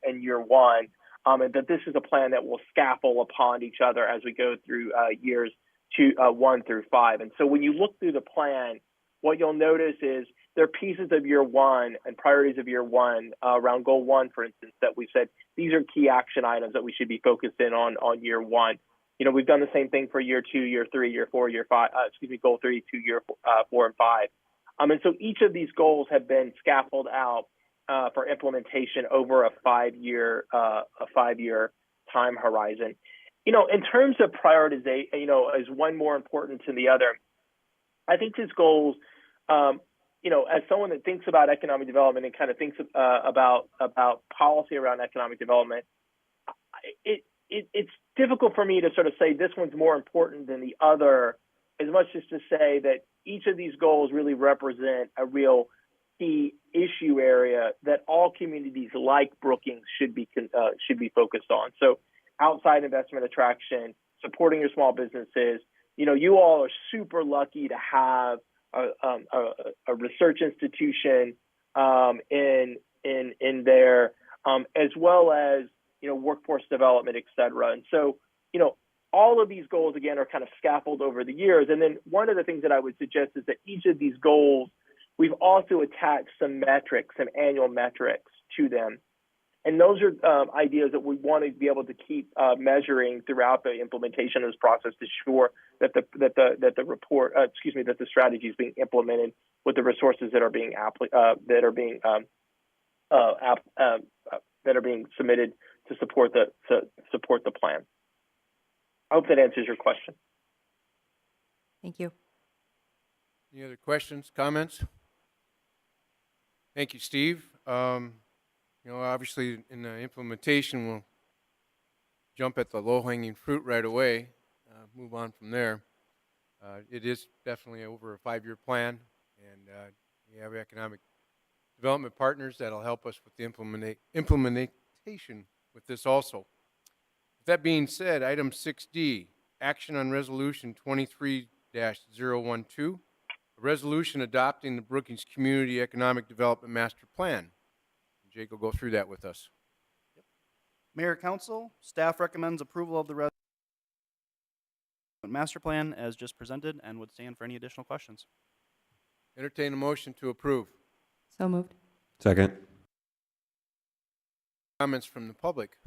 in year one. And that this is a plan that will scaffold upon each other as we go through years 1 through 5. And so when you look through the plan, what you'll notice is there are pieces of year one and priorities of year one around goal 1, for instance, that we said these are key action items that we should be focused in on year 1. You know, we've done the same thing for year 2, year 3, year 4, year 5. Goal 3 to year 4 and 5. And so each of these goals have been scaffolded out for implementation over a 5-year time horizon. You know, in terms of prioritization, you know, is one more important than the other? I think these goals, you know, as someone that thinks about economic development and kind of thinks about policy around economic development, it's difficult for me to sort of say this one's more important than the other, as much as to say that each of these goals really represent a real key issue area that all communities like Brookings should be focused on. So outside investment attraction, supporting your small businesses. You know, you all are super lucky to have a research institution in there, as well as, you know, workforce development, et cetera. And so, you know, all of these goals, again, are kind of scaffolded over the years. And then one of the things that I would suggest is that each of these goals, we've also attached some metrics, some annual metrics to them. And those are ideas that we want to be able to keep measuring throughout the implementation of this process to ensure that the strategy is being implemented with the resources that are being submitted to support the plan. I hope that answers your question. Thank you. Any other questions, comments? Thank you, Steve. You know, obviously in the implementation, we'll jump at the low-hanging fruit right away, move on from there. It is definitely over a 5-year plan, and we have economic development partners that'll help us with the implementation with this also. With that being said, item 6D, action on resolution 23-012, a resolution adopting the Brookings Community Economic Development Master Plan. Jake will go through that with us. Mayor, Council, staff recommends approval of the master plan as just presented and would stand for any additional questions. Entertain a motion to approve. So moved. Second. Comments from the public?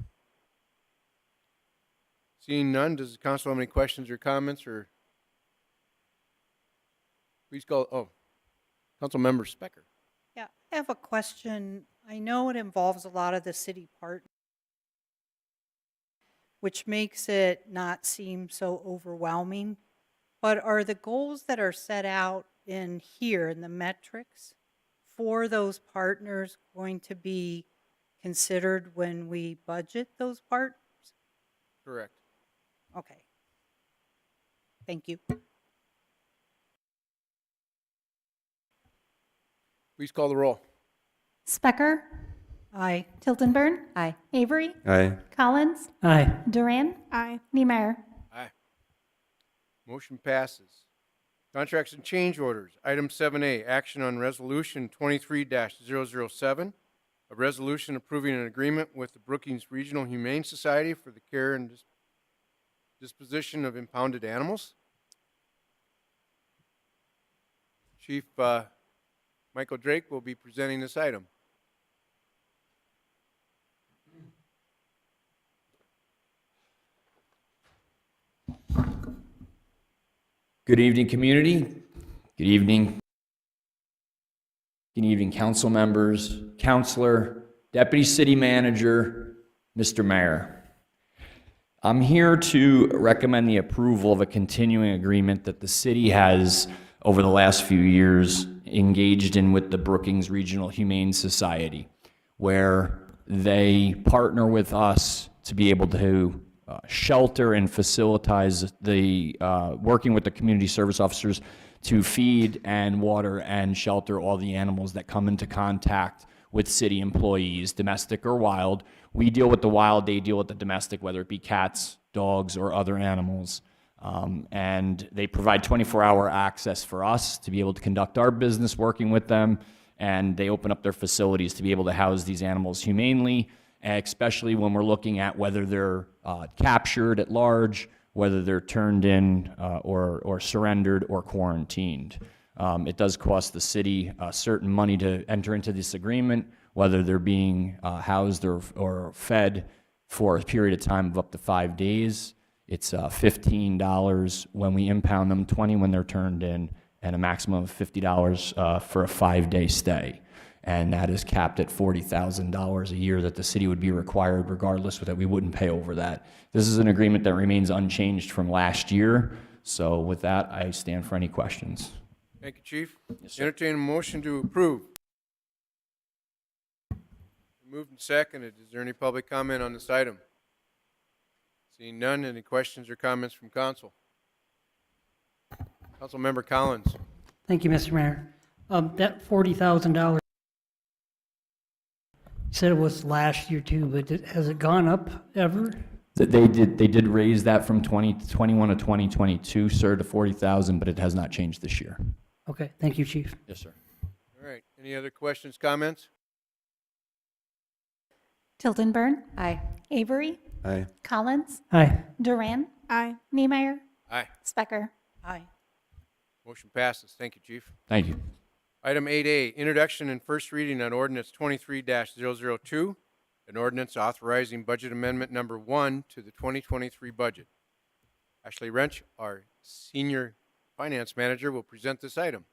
Seeing none, does the council have any questions or comments, or please call, Councilmember Specker. Yeah, I have a question. I know it involves a lot of the city part, which makes it not seem so overwhelming, but are the goals that are set out in here in the metrics for those partners going to be considered when we budget those partners? Correct. Okay. Thank you. Please call the roll. Specker, Aye. Tiltonburn, Aye. Avery, Aye. Collins, Aye. Duran, Aye. Niemeyer. Aye. Motion passes. Contracts and change orders. Item 7A, action on resolution 23-007, a resolution approving an agreement with the Brookings Regional Humane Society for the care and disposition of impounded animals. Chief Michael Drake will be presenting this item. Good evening, community. Good evening. Good evening, council members, counselor, deputy city manager, Mr. Mayor. I'm here to recommend the approval of a continuing agreement that the city has, over the last few years, engaged in with the Brookings Regional Humane Society, where they partner with us to be able to shelter and facilitize the working with the community service officers to feed and water and shelter all the animals that come into contact with city employees, domestic or wild. We deal with the wild, they deal with the domestic, whether it be cats, dogs, or other animals. And they provide 24-hour access for us to be able to conduct our business working with them, and they open up their facilities to be able to house these animals humanely, especially when we're looking at whether they're captured at large, whether they're turned in or surrendered or quarantined. It does cost the city certain money to enter into this agreement, whether they're being housed or fed for a period of time of up to 5 days. It's $15 when we impound them, $20 when they're turned in, and a maximum of $50 for a 5-day stay. And that is capped at $40,000 a year that the city would be required regardless, that we wouldn't pay over that. This is an agreement that remains unchanged from last year. So with that, I stand for any questions. Thank you, Chief. Yes, sir. Entertain a motion to approve. Moved and seconded. Is there any public comment on this item? Seeing none, any questions or comments from council? Councilmember Collins. Thank you, Mr. Mayor. That $40,000, you said it was last year too, but has it gone up ever? They did raise that from 2021 to 2022, sir, to 40,000, but it has not changed this year. Okay, thank you, Chief. Yes, sir. All right. Any other questions, comments? Tiltonburn, Aye. Avery, Aye. Collins, Aye. Duran, Aye. Niemeyer, Aye. Specker. Aye. Motion passes. Thank you, Chief. Thank you. Item 8A, introduction and first reading on ordinance 23-002, an ordinance authorizing budget amendment number 1 to the 2023 budget. Ashley Wrench, our senior finance manager, will present this item.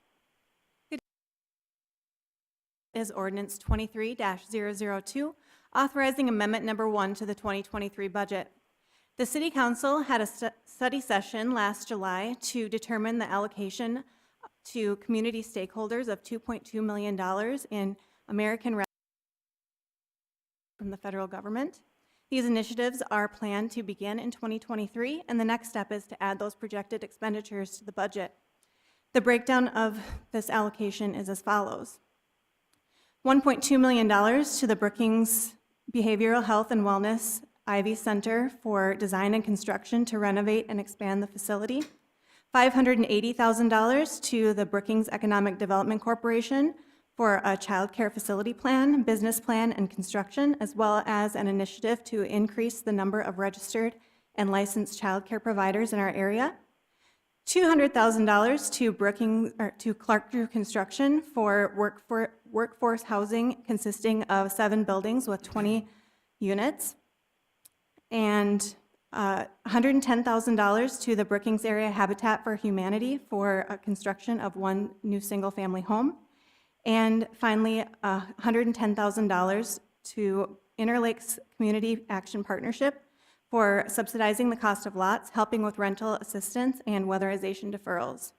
Is ordinance 23-002, authorizing amendment number 1 to the 2023 budget. The City Council had a study session last July to determine the allocation to community stakeholders of $2.2 million in American revenue from the federal government. These initiatives are planned to begin in 2023, and the next step is to add those projected expenditures to the budget. The breakdown of this allocation is as follows. $1.2 million to the Brookings Behavioral Health and Wellness Ivy Center for design and construction to renovate and expand the facility. $580,000 to the Brookings Economic Development Corporation for a child care facility plan, business plan, and construction, as well as an initiative to increase the number of registered and licensed child care providers in our area. $200,000 to Clark Drew Construction for workforce housing consisting of 7 buildings with 20 units. And $110,000 to the Brookings Area Habitat for Humanity for a construction of 1 new single-family home. And finally, $110,000 to Interlakes Community Action Partnership for subsidizing the cost of lots, helping with rental assistance and weatherization deferrals.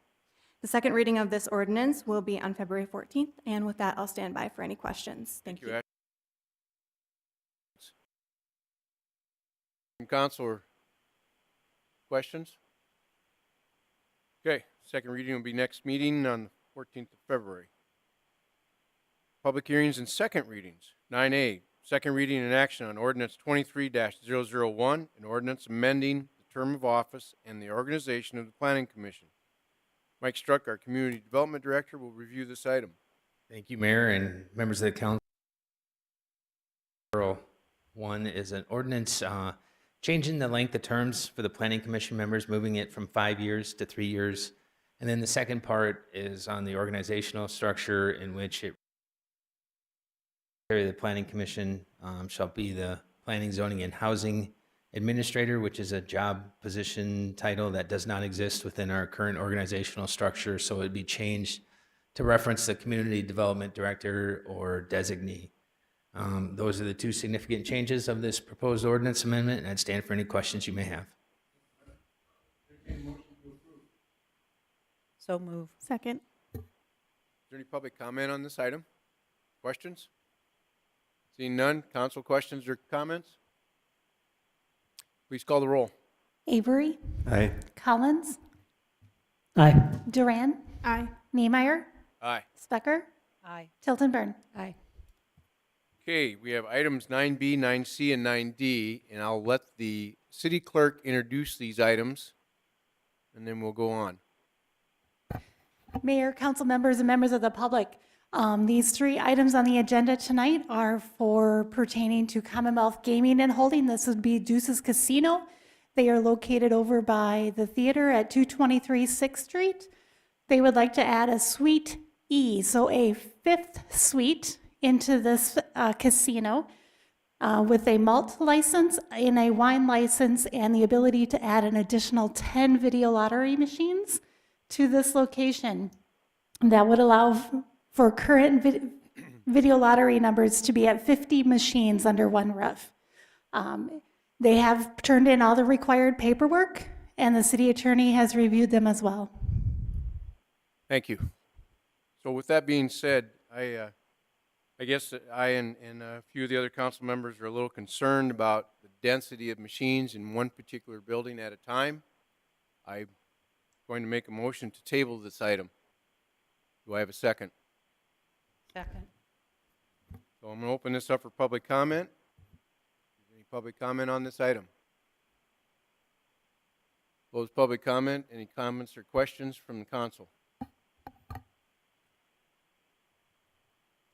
The second reading of this ordinance will be on February 14th, and with that, I'll stand by for any questions. Thank you. Ashley. From council or questions? Okay, second reading will be next meeting on the 14th of February. Public hearings and second readings. 9A, second reading and action on ordinance 23-001, an ordinance amending the term of office and the organization of the Planning Commission. Mike Struck, our Community Development Director, will review this item. Thank you, Mayor and members of the council. 1 is an ordinance changing the length of terms for the Planning Commission members, moving it from 5 years to 3 years. And then the second part is on the organizational structure in which the Planning Commission shall be the Planning, Zoning, and Housing Administrator, which is a job position title that does not exist within our current organizational structure. So it would be changed to reference the Community Development Director or designee. Those are the two significant changes of this proposed ordinance amendment, and I'd stand for any questions you may have. So move. Second. Is there any public comment on this item? Questions? Seeing none, council questions or comments? Please call the roll. Avery, Aye. Collins, Aye. Duran, Aye. Niemeyer, Aye. Specker, Aye. Tilton Burn. Aye. Okay, we have items 9B, 9C, and 9D, and I'll let the city clerk introduce these items, and then we'll go on. Mayor, council members, and members of the public, these 3 items on the agenda tonight are for pertaining to Commonwealth Gaming and Holding. This would be Deuces Casino. They are located over by the theater at 223 6th Street. They would like to add a suite E, so a 5th suite into this casino with a malt license and a wine license and the ability to add an additional 10 video lottery machines to this location. That would allow for current video lottery numbers to be at 50 machines under one roof. They have turned in all the required paperwork, and the city attorney has reviewed them as well. Thank you. So with that being said, I guess that I and a few of the other council members are a little concerned about the density of machines in one particular building at a time. I'm going to make a motion to table this item. Do I have a second? Second. So I'm going to open this up for public comment. Any public comment on this item? Close public comment. Any comments or questions from the council?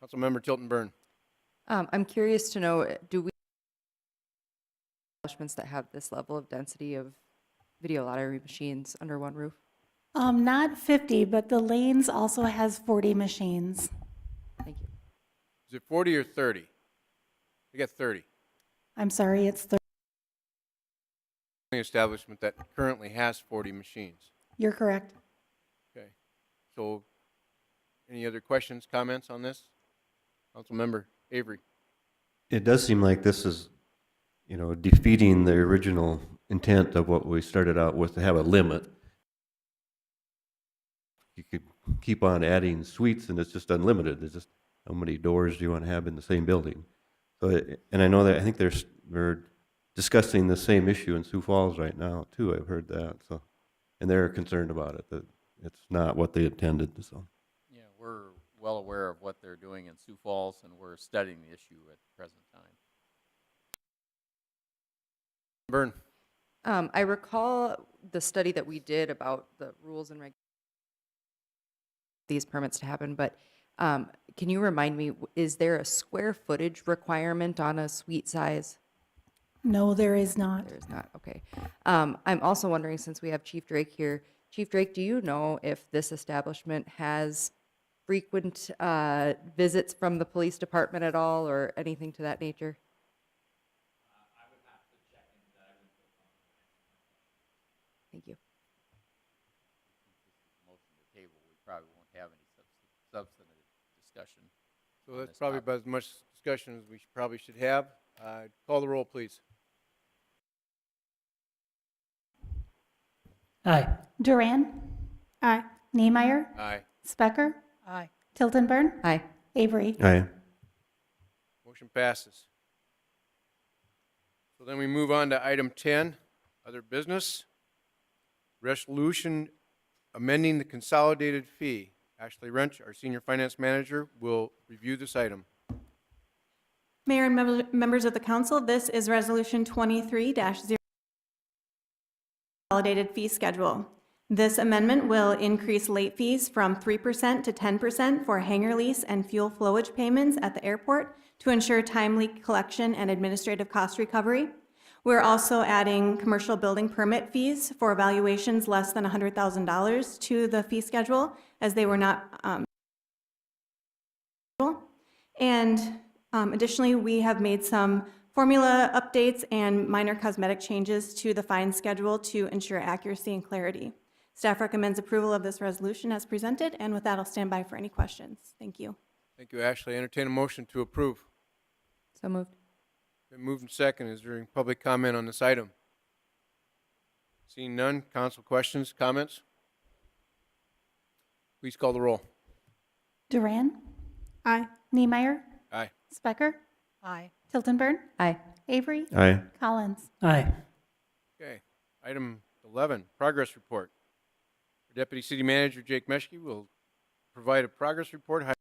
Councilmember Tilton Burn. I'm curious to know, do we establishments that have this level of density of video lottery machines under one roof? Not 50, but the Lanes also has 40 machines. Thank you. Is it 40 or 30? I got 30. I'm sorry, it's 30. Only establishment that currently has 40 machines. You're correct. Okay. So any other questions, comments on this? Councilmember Avery. It does seem like this is, defeating the original intent of what we started out with, to have a limit. You could keep on adding suites and it's just unlimited. It's just how many doors do you want to have in the same building? So, and I know that, I think we're discussing the same issue in Sioux Falls right now too. I've heard that. So, and they're concerned about it, that it's not what they intended. So. Yeah, we're well aware of what they're doing in Sioux Falls, and we're studying the issue at the present time. Burn. I recall the study that we did about the rules and regulations these permits to happen, but can you remind me, is there a square footage requirement on a suite size? No, there is not. There is not, okay. I'm also wondering, since we have Chief Drake here, Chief Drake, do you know if this establishment has frequent visits from the police department at all, or anything to that nature? I would have to check into that. I wouldn't feel comfortable answering that question. Thank you. Motion to table, we probably won't have any substantive discussion. So that's probably about as much discussion as we probably should have. Call the roll, please. Aye. Duran, Aye. Niemeyer, Aye. Specker, Aye. Tiltonburn, Aye. Avery. Aye. Motion passes. So then we move on to item 10, other business. Resolution amending the consolidated fee. Ashley Wrench, our Senior Finance Manager, will review this item. Mayor and members of the council, this is Resolution 23-0 consolidated fee schedule. This amendment will increase late fees from 3% to 10% for hangar lease and fuel flowage payments at the airport to ensure timely collection and administrative cost recovery. We're also adding commercial building permit fees for evaluations less than $100,000 to the fee schedule, as they were not and additionally, we have made some formula updates and minor cosmetic changes to the fine schedule to ensure accuracy and clarity. Staff recommends approval of this resolution as presented, and with that, I'll stand by for any questions. Thank you. Thank you, Ashley. Entertain a motion to approve. So moved. Been moved and second. Is there any public comment on this item? Seeing none, council questions, comments? Please call the roll. Duran, Aye. Niemeyer, Aye. Specker, Aye. Tiltonburn, Aye. Avery, Aye. Collins. Aye. Okay. Item 11, progress report. Our Deputy City Manager Jake Meschke will provide a progress report on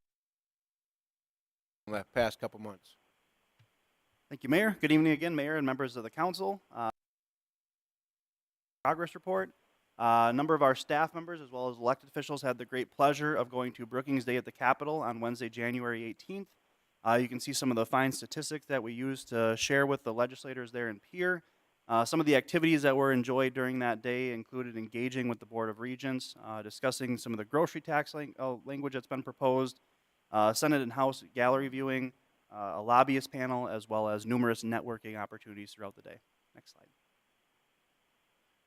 the past couple months. Thank you, Mayor. Good evening again, Mayor and members of the council. Progress report. A number of our staff members as well as elected officials had the great pleasure of going to Brookings Day at the Capitol on Wednesday, January 18th. You can see some of the fine statistics that we used to share with the legislators there in Pierre. Some of the activities that were enjoyed during that day included engaging with the Board of Regents, discussing some of the grocery tax language that's been proposed, Senate and House gallery viewing, a lobbyist panel, as well as numerous networking opportunities throughout the day. Next slide.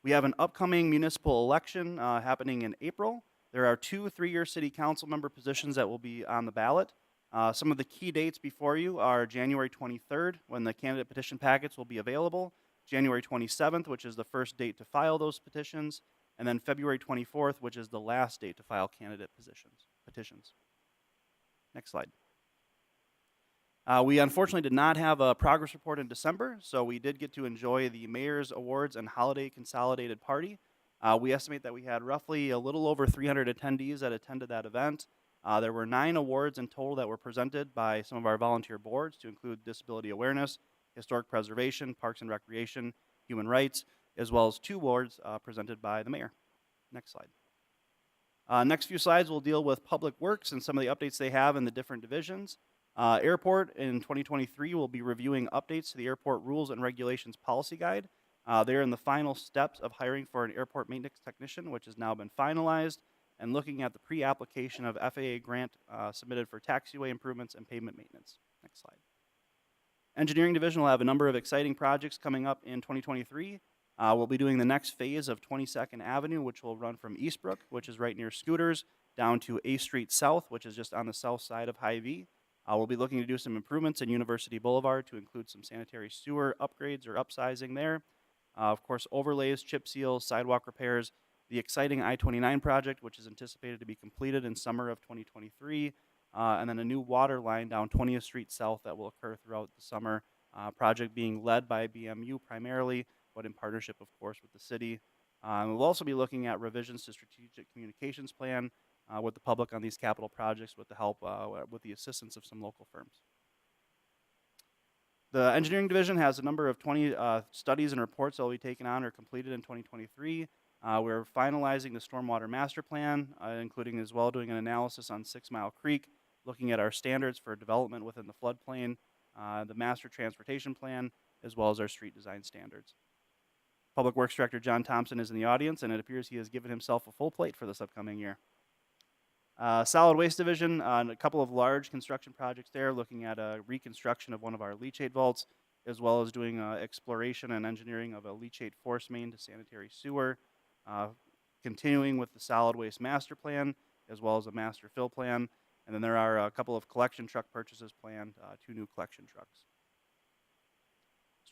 We have an upcoming municipal election happening in April. There are 2 3-year city council member positions that will be on the ballot. Some of the key dates before you are January 23rd, when the candidate petition packets will be available, January 27th, which is the first date to file those petitions, and then February 24th, which is the last date to file candidate petitions. Next slide. We unfortunately did not have a progress report in December, so we did get to enjoy the Mayor's Awards and Holiday Consolidated Party. We estimate that we had roughly a little over 300 attendees that attended that event. There were 9 awards in total that were presented by some of our volunteer boards, to include Disability Awareness, Historic Preservation, Parks and Recreation, Human Rights, as well as 2 awards presented by the Mayor. Next slide. Next few slides will deal with Public Works and some of the updates they have in the different divisions. Airport in 2023 will be reviewing updates to the Airport Rules and Regulations Policy Guide. They're in the final steps of hiring for an airport maintenance technician, which has now been finalized, and looking at the pre-application of FAA grant submitted for taxiway improvements and pavement maintenance. Next slide. Engineering Division will have a number of exciting projects coming up in 2023. We'll be doing the next phase of 22nd Avenue, which will run from Eastbrook, which is right near Scooters, down to A Street South, which is just on the south side of Hy-Vee. We'll be looking to do some improvements in University Boulevard to include some sanitary sewer upgrades or upsizing there. Of course, overlays, chip seals, sidewalk repairs, the exciting I-29 project, which is anticipated to be completed in summer of 2023, and then a new water line down 20th Street South that will occur throughout the summer. Project being led by BMU primarily, but in partnership, of course, with the city. We'll also be looking at revisions to strategic communications plan with the public on these capital projects with the help, with the assistance of some local firms. The Engineering Division has a number of 20 studies and reports that will be taken on or completed in 2023. We're finalizing the Stormwater Master Plan, including as well doing an analysis on 6 Mile Creek, looking at our standards for development within the floodplain, the Master Transportation Plan, as well as our street design standards. Public Works Director John Thompson is in the audience, and it appears he has given himself a full plate for this upcoming year. Solid Waste Division, a couple of large construction projects there, looking at a reconstruction of one of our leachate vaults, as well as doing exploration and engineering of a leachate force main to sanitary sewer, continuing with the Solid Waste Master Plan, as well as a Master Fill Plan, and then there are a couple of collection truck purchases planned, 2 new collection trucks.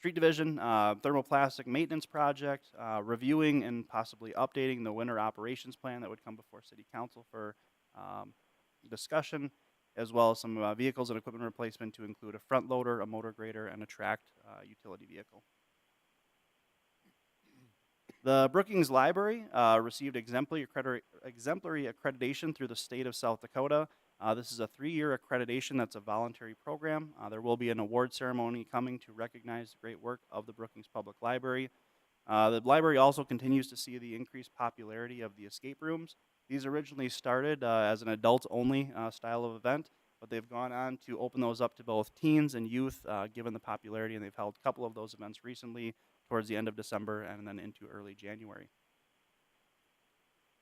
Street Division, thermoplastic maintenance project, reviewing and possibly updating the winter operations plan that would come before City Council for discussion, as well as some vehicles and equipment replacement to include a front loader, a motor grader, and a tracked utility vehicle. The Brookings Library received exemplary accreditation through the state of South Dakota. This is a 3-year accreditation that's a voluntary program. There will be an award ceremony coming to recognize the great work of the Brookings Public Library. The library also continues to see the increased popularity of the escape rooms. These originally started as an adult-only style of event, but they've gone on to open those up to both teens and youth, given the popularity, and they've held a couple of those events recently towards the end of December and then into early January.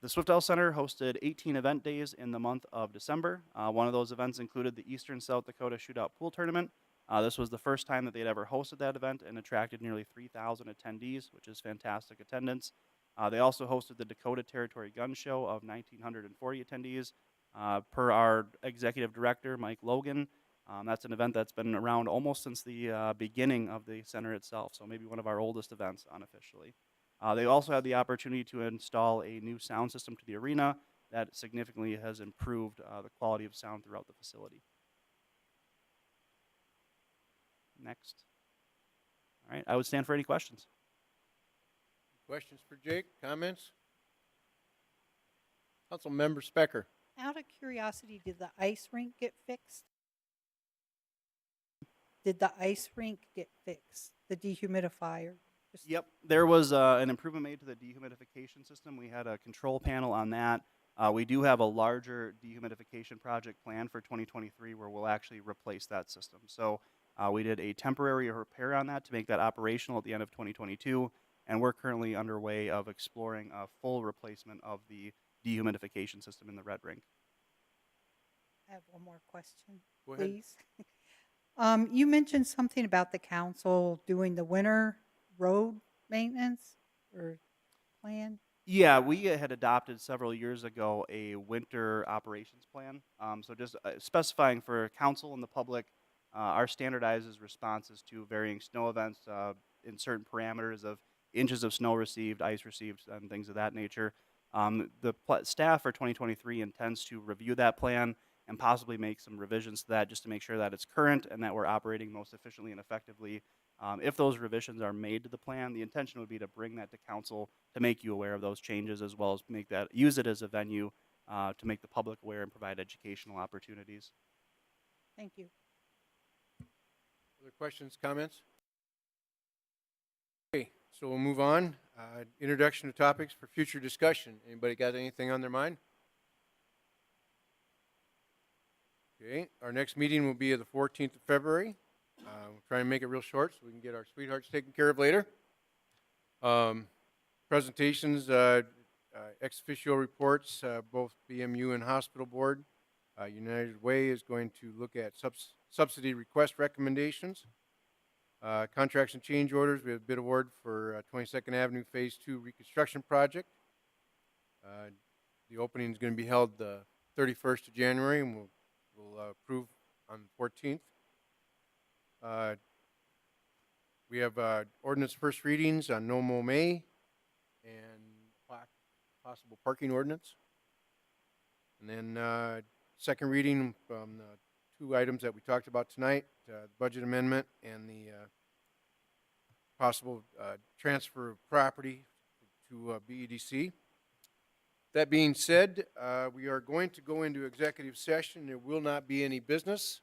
The Swiftell Center hosted 18 event days in the month of December. One of those events included the Eastern South Dakota Shootout Pool Tournament. This was the first time that they'd ever hosted that event and attracted nearly 3,000 attendees, which is fantastic attendance. They also hosted the Dakota Territory Gun Show of 1,940 attendees. Per our executive director, Mike Logan, that's an event that's been around almost since the beginning of the center itself, so maybe one of our oldest events unofficially. They also had the opportunity to install a new sound system to the arena that significantly has improved the quality of sound throughout the facility. Next. All right, I would stand for any questions. Questions for Jake? Comments? Councilmember Specker. Out of curiosity, did the ice rink get fixed? Did the ice rink get fixed? The dehumidifier? Yep, there was an improvement made to the dehumidification system. We had a control panel on that. We do have a larger dehumidification project planned for 2023 where we'll actually replace that system. So we did a temporary repair on that to make that operational at the end of 2022, and we're currently underway of exploring a full replacement of the dehumidification system in the Red Rink. I have one more question, Go ahead. please. You mentioned something about the council doing the winter road maintenance or plan. Yeah, we had adopted several years ago a winter operations plan. So just specifying for council and the public, our standardizes responses to varying snow events in certain parameters of inches of snow received, ice received, and things of that nature. The staff for 2023 intends to review that plan and possibly make some revisions to that just to make sure that it's current and that we're operating most efficiently and effectively. If those revisions are made to the plan, the intention would be to bring that to council to make you aware of those changes, as well as use it as a venue to make the public aware and provide educational opportunities. Thank you. Other questions, comments? Okay, so we'll move on. Introduction to topics for future discussion. Anybody got anything on their mind? Okay, our next meeting will be the 14th of February. We'll try and make it real short so we can get our sweethearts taken care of later. Presentations, ex officio reports, both BMU and Hospital Board. United Way is going to look at subsidy request recommendations. Contracts and change orders. We have a bid award for 22nd Avenue Phase 2 reconstruction project. The opening is going to be held the 31st of January, and we'll approve on the 14th. We have ordinance first readings on No Mow May and possible parking ordinance. And then second reading from the two items that we talked about tonight, the budget amendment and the possible transfer of property to BEDC. That being said, we are going to go into executive session. There will not be any business.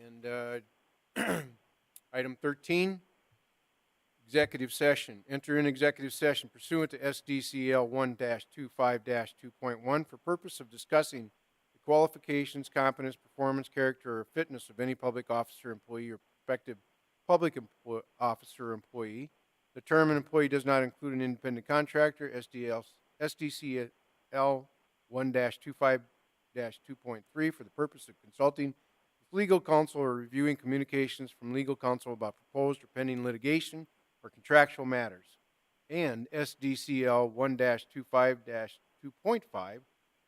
And item 13, executive session. Enter in executive session pursuant to SDCL 1-25-2.1 for purpose of discussing the qualifications, competence, performance, character, or fitness of any public officer, employee, or prospective public officer or employee. The term an employee does not include an independent contractor, SDCL 1-25-2.3 for the purpose of consulting legal counsel or reviewing communications from legal counsel about proposed or pending litigation or contractual matters, and SDCL 1-25-2.5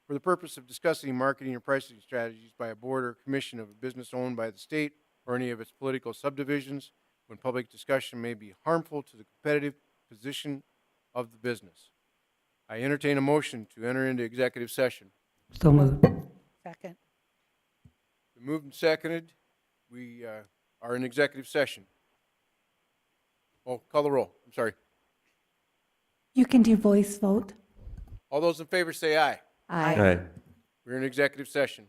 for the purpose of discussing marketing or pricing strategies by a board or commission of a business owned by the state or any of its political subdivisions, when public discussion may be harmful to the competitive position of the business. I entertain a motion to enter into executive session. So moved. Second. Been moved and seconded. We are in executive session. Oh, call the roll. I'm sorry. You can do voice vote. All those in favor say aye. Aye. Aye. We're in executive session.